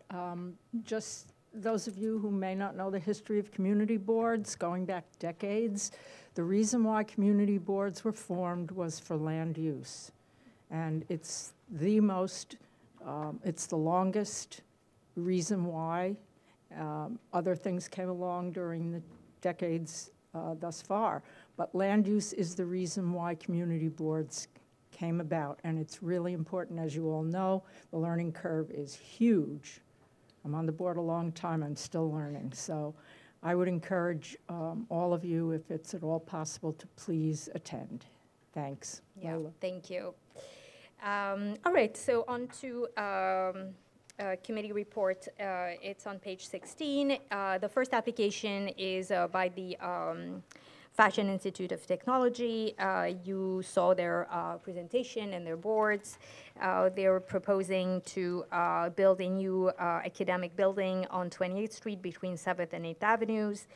Just those of you who may not know the history of community boards, going back decades, the reason why community boards were formed was for land use. And it's the most, it's the longest reason why. Other things came along during the decades thus far. But land use is the reason why community boards came about, and it's really important. As you all know, the learning curve is huge. I'm on the board a long time, I'm still learning. So I would encourage all of you, if it's at all possible, to please attend. Thanks. Yeah, Lola. thank you. All right, so on to committee report. It's on page 16. The first application is by the Fashion Institute of Technology. You saw their presentation and their boards. They're proposing to build a new academic building on 28th Street between 7th and 8th Avenues.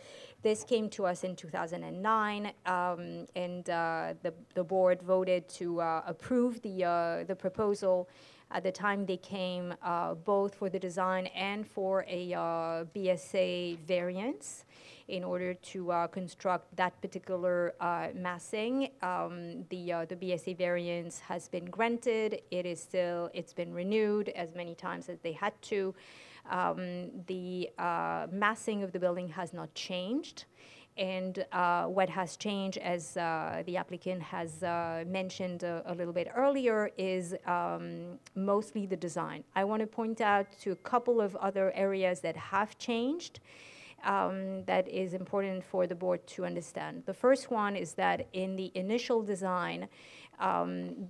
This came to us in 2009, and the board voted to approve the proposal. At the time they came, both for the design and for a BSA variance in order to construct that particular massing. The BSA variance has been granted. It's been renewed as many times as they had to. The massing of the building has not changed. And what has changed, as the applicant has mentioned a little bit earlier, is mostly the design. I want to point out to a couple of other areas that have changed that is important for the board to understand. The first one is that in the initial design,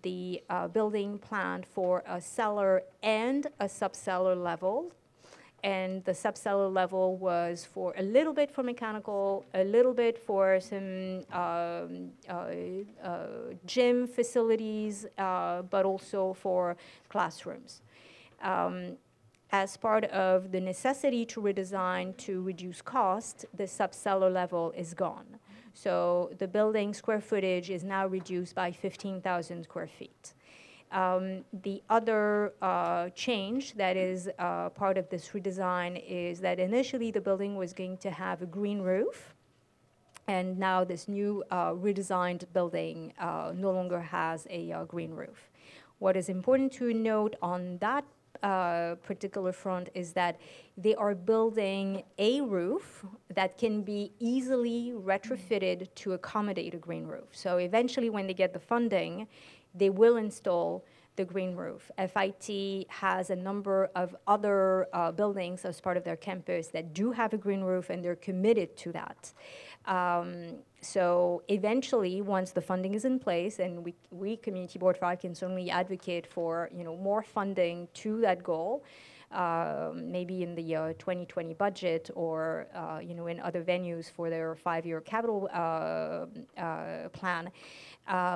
the building planned for a cellar and a subcellar level. and the subcellar level was for a little bit for mechanical, a little bit for some gym facilities, but also for classrooms. As part of the necessity to redesign to reduce cost, the subcellar level is gone. So the building square footage is now reduced by 15,000 square feet. The other change that is part of this redesign is that initially the building was going to have a green roof, and now this new redesigned building no longer has a green roof. What is important to note on that particular front is that they are building a roof that can be easily retrofitted to accommodate a green roof. So eventually when they get the funding, they will install the green roof. FIT has a number of other buildings as part of their campus that do have a green roof, and they're committed to that. So eventually, once the funding is in place, and we Community Board 5 can certainly advocate for more funding to that goal, maybe in the 2020 budget or in other venues for their 5-year capital plan,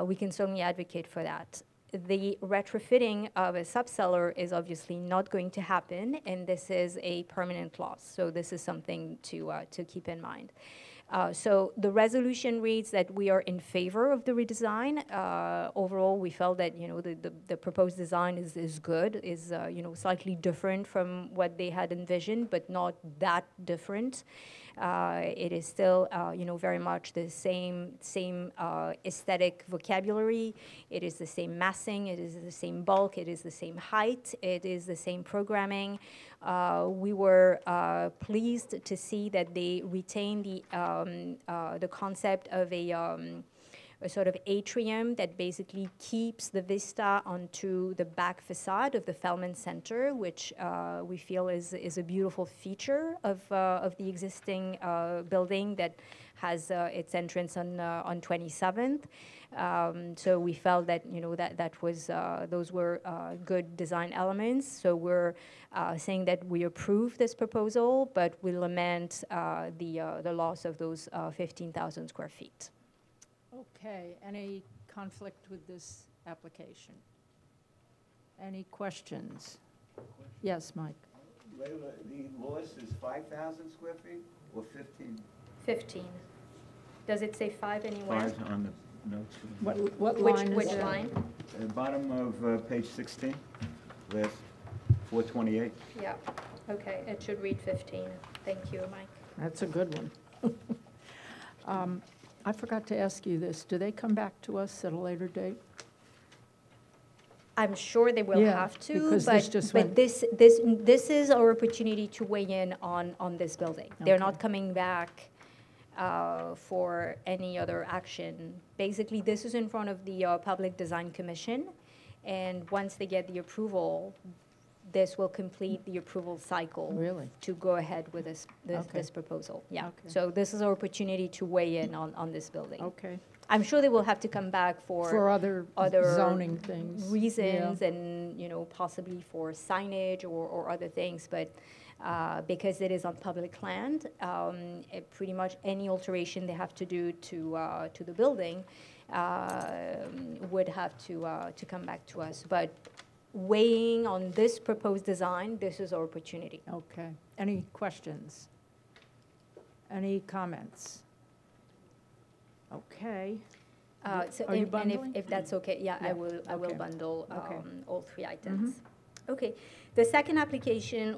we can certainly advocate for that. The retrofitting of a subcellar is obviously not going to happen, and this is a permanent loss. So this is something to keep in mind. So the resolution reads that we are in favor of the redesign. Overall, we felt that the proposed design is good, is slightly different from what they had envisioned, but not that different. It is still very much the same aesthetic vocabulary. It is the same massing. It is the same bulk. It is the same height. It is the same programming. We were pleased to see that they retain the concept of a sort of atrium that basically keeps the vista onto the back facade of the Feldman Center, which we feel is a beautiful feature of the existing building that has its entrance on 27th. So we felt that that was those were good design elements. So we're saying that we approve this proposal, but we lament the loss of those 15,000 square feet. Okay, any conflict with this application? Any questions? Yes, Mike. Layla, the loss is 5,000 square feet or 15? 15. Does it say 5 anywhere? 5 on the notes. What line is which that? line? At the bottom of page 16, last 428. Yeah, okay, it should read 15. Thank you, Mike. That's a good one. I forgot to ask you this. Do they come back to us at a later date? I'm sure they will have to, because but this is our opportunity to weigh in on this building. Okay. They're not coming back for any other action. Basically, this is in front of the Public Design Commission, and once they get the approval, this will complete the approval cycle to go ahead with this proposal. Yeah. Okay. So this is our opportunity to weigh in on this building. Okay. I'm sure they will have to come back for other zoning things, reasons, and possibly for signage or other things. But because it is on public land, pretty much any alteration they have to do to the building would have to come back to us. But weighing on this proposed design, this is our opportunity. Okay. Any questions? Any comments? Okay. So Are you bundling? if that's okay, yeah. I will Okay. bundle Okay. all 3 items. Okay. The second application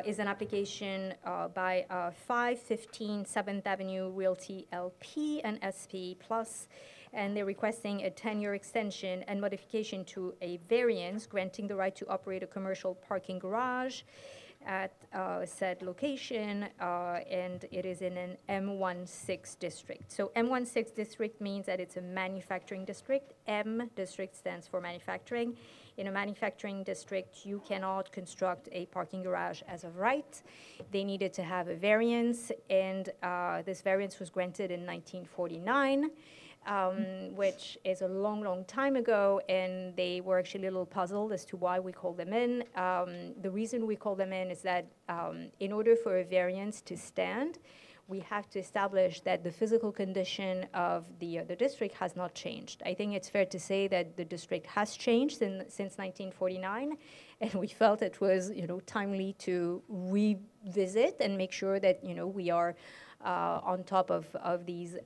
is an application by 515 7th Avenue Realty LP and SP Plus, and they're requesting a 10-year extension and modification to a variance granting the right to operate a commercial parking garage at said location, and it is in an M16 district. So M16 district means that it's a manufacturing district. M district stands for manufacturing. In a manufacturing district, you cannot construct a parking garage as of right. They needed to have a variance, and this variance was granted in 1949. which is a long, long time ago, and they were actually a little puzzled as to why we called them in. The reason we call them in is that in order for a variance to stand, we have to establish that the physical condition of the district has not changed. I think it's fair to say that the district has changed since 1949, and we felt it was, timely to revisit and make sure that, we are on top of these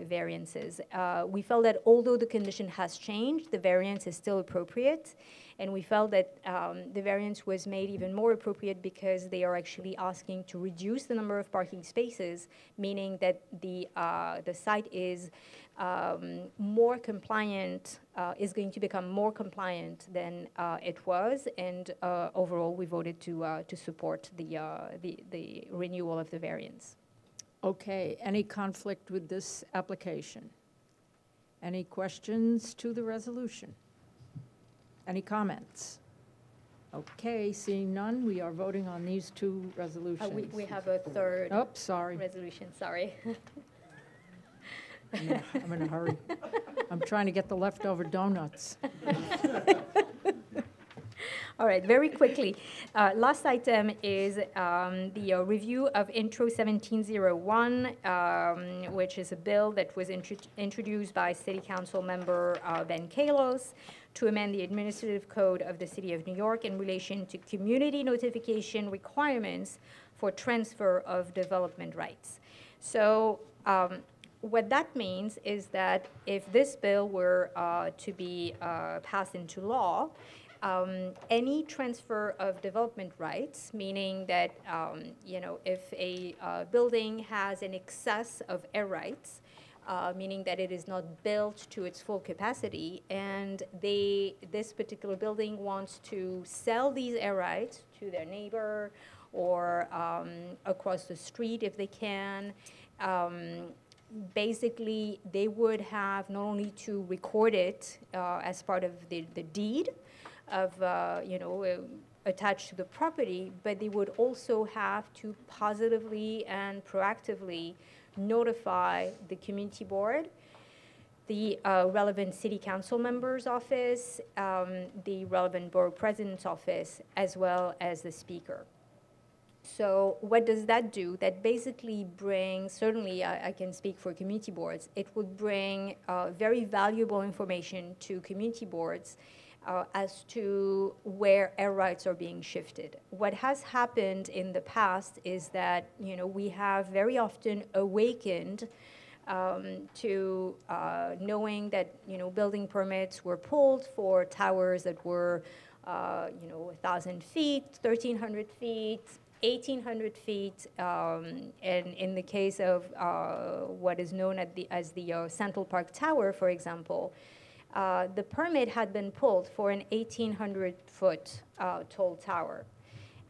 variances. We felt that although the condition has changed, the variance is still appropriate, and we felt that the variance was made even more appropriate because they are actually asking to reduce the number of parking spaces, meaning that the site is more compliant, is going to become more compliant than it was, and overall we voted to support the renewal of the variance. Okay, any conflict with this application? Any questions to the resolution? Any comments? Okay, seeing none, we are voting on these two resolutions. We have a third sorry. resolution, sorry. I'm in a hurry. I'm trying to get the leftover donuts. All right, very quickly. Last item is the review of Intro 1701, which is a bill that was introduced by City Council member Ben Kalos to amend the administrative code of the City of New York in relation to community notification requirements for transfer of development rights. So what that means is that if this bill were to be passed into law, any transfer of development rights, meaning that if a building has an excess of air rights, meaning that it is not built to its full capacity, and this particular building wants to sell these air rights to their neighbor or across the street if they can, basically they would have not only to record it as part of the deed of, attached to the property, but they would also have to positively and proactively notify the community board, the relevant city council member's office, the relevant borough president's office, as well as the speaker. So what does that do? That basically brings, certainly I can speak for community boards, it would bring very valuable information to community boards as to where air rights are being shifted. What has happened in the past is that, we have very often awakened to knowing that, building permits were pulled for towers that were, 1,000 feet, 1,300 feet, 1,800 feet, and in the case of what is known as the Central Park Tower, for example, the permit had been pulled for an 1,800-foot tall tower,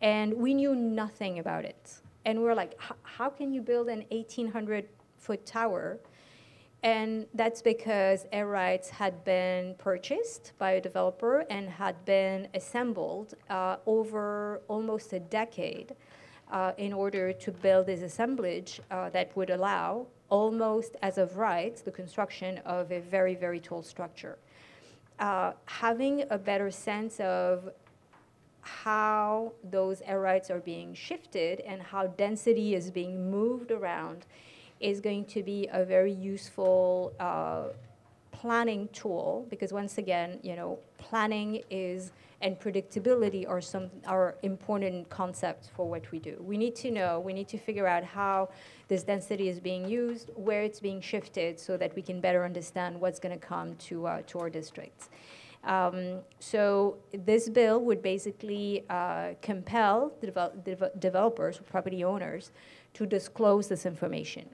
and we knew nothing about it. And we were like, how can you build an 1,800-foot tower? And that's because air rights had been purchased by a developer and had been assembled over almost a decade in order to build this assemblage that would allow, almost as of right, the construction of a very, very tall structure. Having a better sense of how those air rights are being shifted and how density is being moved around is going to be a very useful planning tool, because once again, planning and predictability are important concepts for what we do. We need to know, we need to figure out how this density is being used, where it's being shifted, so that we can better understand what's going to come to our districts. So this bill would basically compel developers, property owners, to disclose this information.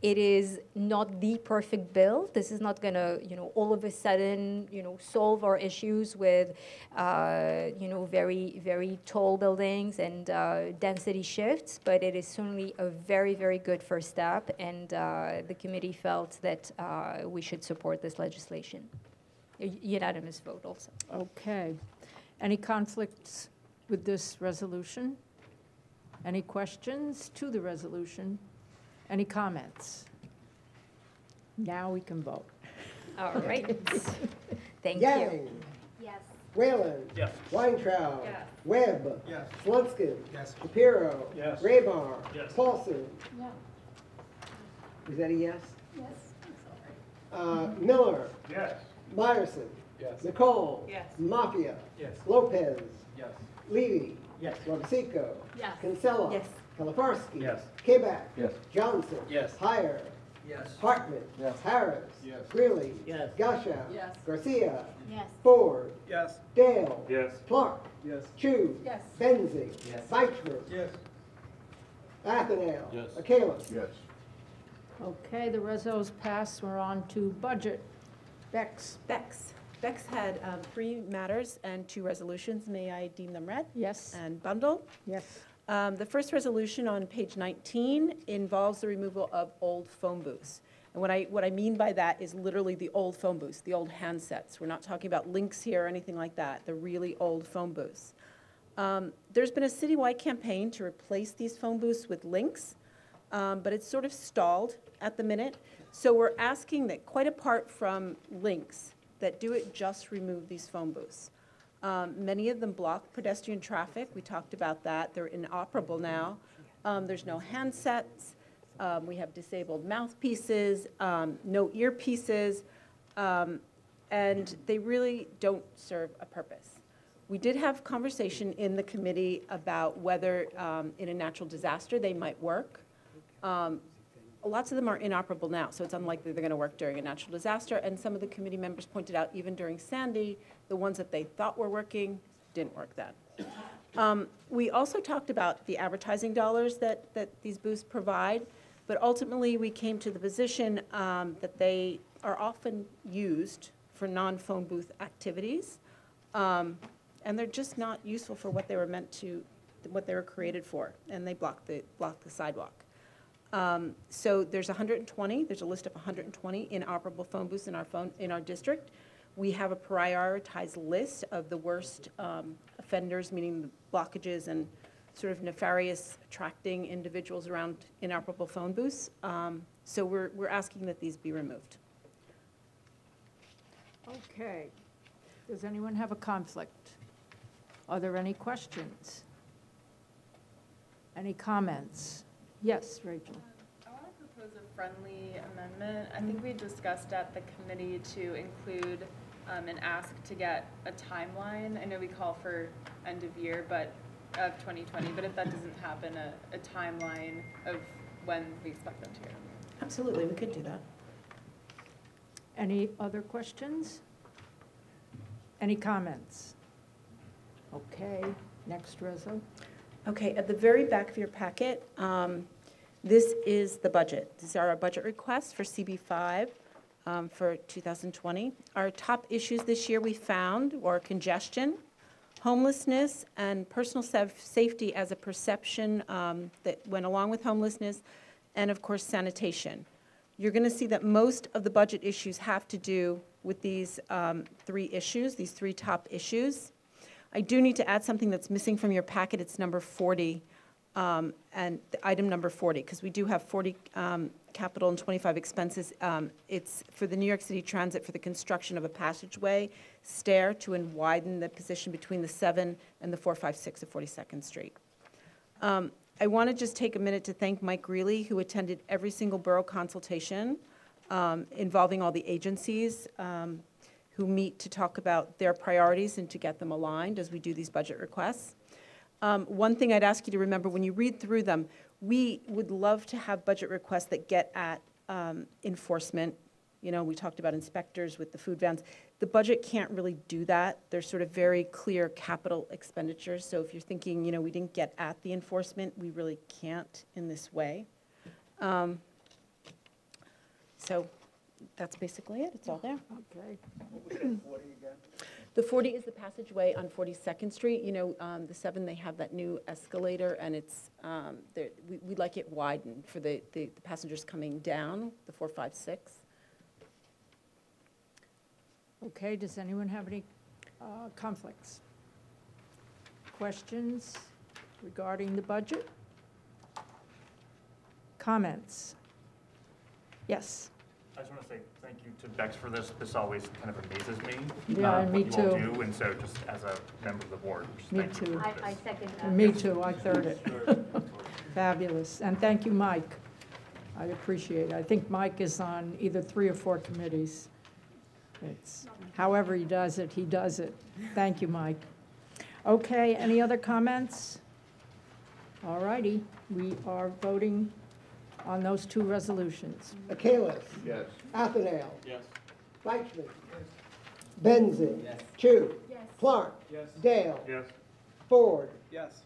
It is not the perfect bill. This is not going to, all of a sudden, solve our issues with, very, very tall buildings and density shifts, but it is certainly a very, very good first step, and the committee felt that we should support this legislation. A unanimous vote also. Okay. Any conflicts with this resolution? Any questions to the resolution? Any comments? Now we can vote. All right. Thank Yang. you. Yes. Whalen. Yes. Weintraub. Yes. Webb. Yes. Slutskin. Yes. Shapiro. Yes. Raybar. Yes. Paulson. Yeah. Is that a yes? Yes. Miller. Yes. Myerson. Yes. Nicole. Yes. Mafia. Yes. Lopez. Yes. Levy. Yes. Wabasico. Yes. Kinsella. Yes. Kalafarsky. Yes. Quebec. Yes. Johnson. Yes. Heyer. Yes. Hartman. Yes. Harris. Yes. Greeley. Yes. Gasha. Yes. Garcia. Yes. Ford. Yes. Dale. Yes. Clark. Yes. Chu. Yes. Benzing. Yes. Weichman. Yes. Athenale. Yes. Akalis. Yes. Okay, the resos passed. We're on to budget. Bex. Bex had 3 matters and 2 resolutions. May I deem them read? Yes. And bundle? Yes. The first resolution on page 19 involves the removal of old phone booths. And what I mean by that is literally the old phone booths, the old handsets. We're not talking about links here or anything like that, the really old phone booths. There's been a citywide campaign to replace these phone booths with links, but it's sort of stalled at the minute. So we're asking that, quite apart from links, that do it just remove these phone booths. Many of them block pedestrian traffic. We talked about that. They're inoperable now. There's no handsets. We have disabled mouthpieces, no earpieces, and they really don't serve a purpose. We did have conversation in the committee about whether in a natural disaster they might work. Lots of them are inoperable now, so it's unlikely they're going to work during a natural disaster. And some of the committee members pointed out, even during Sandy, the ones that they thought were working didn't work then. We also talked about the advertising dollars that these booths provide, but ultimately we came to the position that they are often used for non-phone booth activities, and they're just not useful for what they were meant to, what they were created for, and they block the sidewalk. So there's 120, there's a list of 120 inoperable phone booths in our district. We have a prioritized list of the worst offenders, meaning the blockages and sort of nefarious attracting individuals around inoperable phone booths. So we're asking that these be removed. Okay. Does anyone have a conflict? Are there any questions? Any comments? Yes, Rachel. I want to propose a friendly amendment. I think we discussed at the committee to include an ask to get a timeline. I know we call for end of year, but of 2020, but if that doesn't happen, a timeline of when we expect them to hear. Absolutely, we could do that. Any other questions? Any comments? Okay, next reso. Okay, at the very back of your packet, this is the budget. These are our budget requests for CB5 for 2020. Our top issues this year we found were congestion, homelessness, and personal safety as a perception that went along with homelessness, and of course sanitation. You're going to see that most of the budget issues have to do with these 3 issues, these 3 top issues. I do need to add something that's missing from your packet. It's number 40, and item number 40, because we do have 40 capital and 25 expenses. It's for the New York City Transit for the construction of a passageway stair to widen the position between the 7 and the 456 of 42nd Street. I want to just take a minute to thank Mike Greeley, who attended every single borough consultation involving all the agencies who meet to talk about their priorities and to get them aligned as we do these budget requests. One thing I'd ask you to remember when you read through them, we would love to have budget requests that get at enforcement. You know, we talked about inspectors with the food vans. The budget can't really do that. There's sort of very clear capital expenditures. So if you're thinking, you know, we didn't get at the enforcement, we really can't in this way. So that's basically it. It's all there. Okay. What was that 40 again? The 40 is the passageway on 42nd Street. You know, the 7, they have that new escalator, and it's we'd like it widened for the passengers coming down, the 456. Okay, does anyone have any conflicts? Questions regarding the budget? Comments? Yes. I just want to say thank you to Bex for this. This always kind of amazes me. Yeah, me what you all too. do, and so just as a member of the board, just Me thank you too. for this. I second that. Me too, I third it. Fabulous. And thank you, Mike. I appreciate it. I think Mike is on either 3 or 4 committees. It's, however he does it, he does it. Thank you, Mike. Okay, any other comments? All righty, we are voting on those 2 resolutions. Michaelis. Yes. Athenale. Yes. Weichman. Benzin. Yes. Chu. Yes. Clark. Yes. Dale. Yes. Ford. Yes.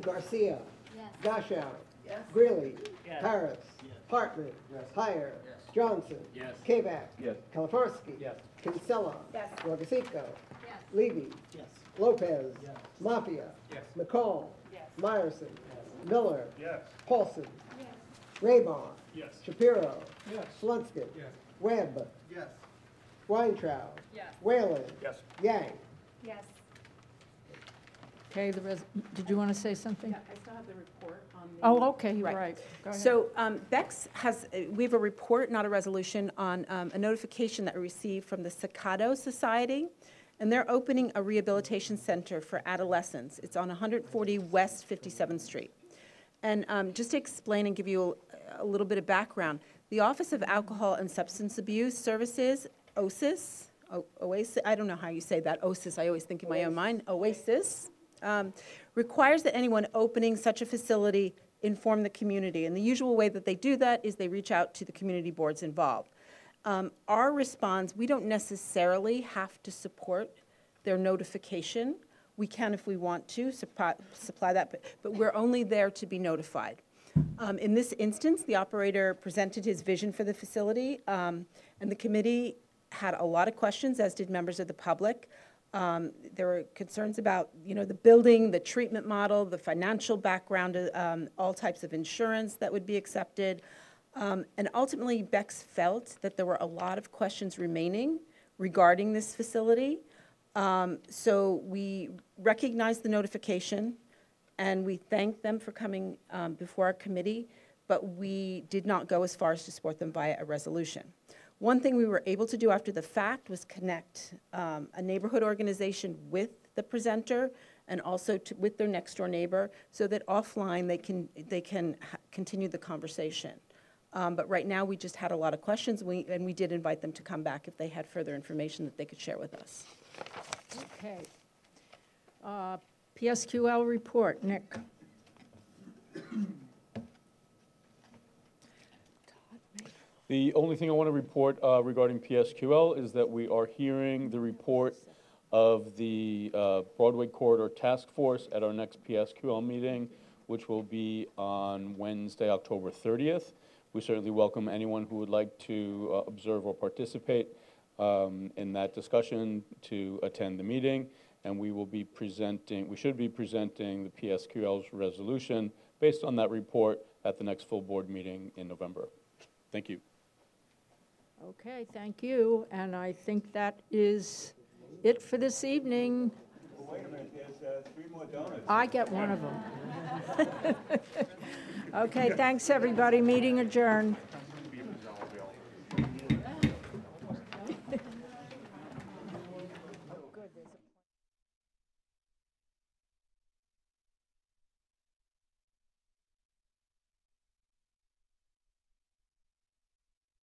Garcia. Yes. Gashow. Yes. Greeley. Yes. Harris. Hartman. Yes. Heyer. Yes. Johnson. Yes. Kavak. Yes. Kaliforski. Yes. Kinsella. Yes. Rogasico. Yes. Levy. Yes. Lopez. Yes. Mafia. Yes. McCall. Yes. Meyerson. Miller. Yes. Paulson. Yes. Raybaugh. Yes. Shapiro. Yes. Slunskin. Yes. Webb. Yes. Weintraub. Yes. Whalen. Yes. Yang. Yes. Okay, did you want to say something? Yeah, I still have the report on the. Oh, okay, Right. right. Go ahead. So Bex has, we have a report, not a resolution, on a notification that we received from the Staccato Society, and they're opening a rehabilitation center for adolescents. It's on 140 West 57th Street. And just to explain and give you a little bit of background, the Office of Alcohol and Substance Abuse Services, OSIS, OASIS, I don't know how you say that, OSIS, I always think in my own mind, OASIS, requires that anyone opening such a facility inform the community. And the usual way that they do that is they reach out to the community boards involved. Our response, we don't necessarily have to support their notification. We can, if we want to, supply that, but we're only there to be notified. In this instance, the operator presented his vision for the facility, and the committee had a lot of questions, as did members of the public. There were concerns about, the building, the treatment model, the financial background, all types of insurance that would be accepted. And ultimately, Bex felt that there were a lot of questions remaining regarding this facility. So we recognized the notification, and we thanked them for coming before our committee, but we did not go as far as to support them via a resolution. One thing we were able to do after the fact was connect a neighborhood organization with the presenter and also with their next door neighbor, so that offline they can continue the conversation. But right now we just had a lot of questions, and we did invite them to come back if they had further information that they could share with us. Okay. PSQL report, Nick. The only thing I want to report regarding PSQL is that we are hearing the report of the Broadway Corridor Task Force at our next PSQL meeting, which will be on Wednesday, October 30th. We certainly welcome anyone who would like to observe or participate in that discussion to attend the meeting, and we should be presenting the PSQL's resolution based on that report at the next full board meeting in November. Thank you. Okay, thank you. And I think that is it for this evening. Well, wait a minute, there's 3 more donuts. I get one of them. Okay, thanks, everybody. Meeting adjourned.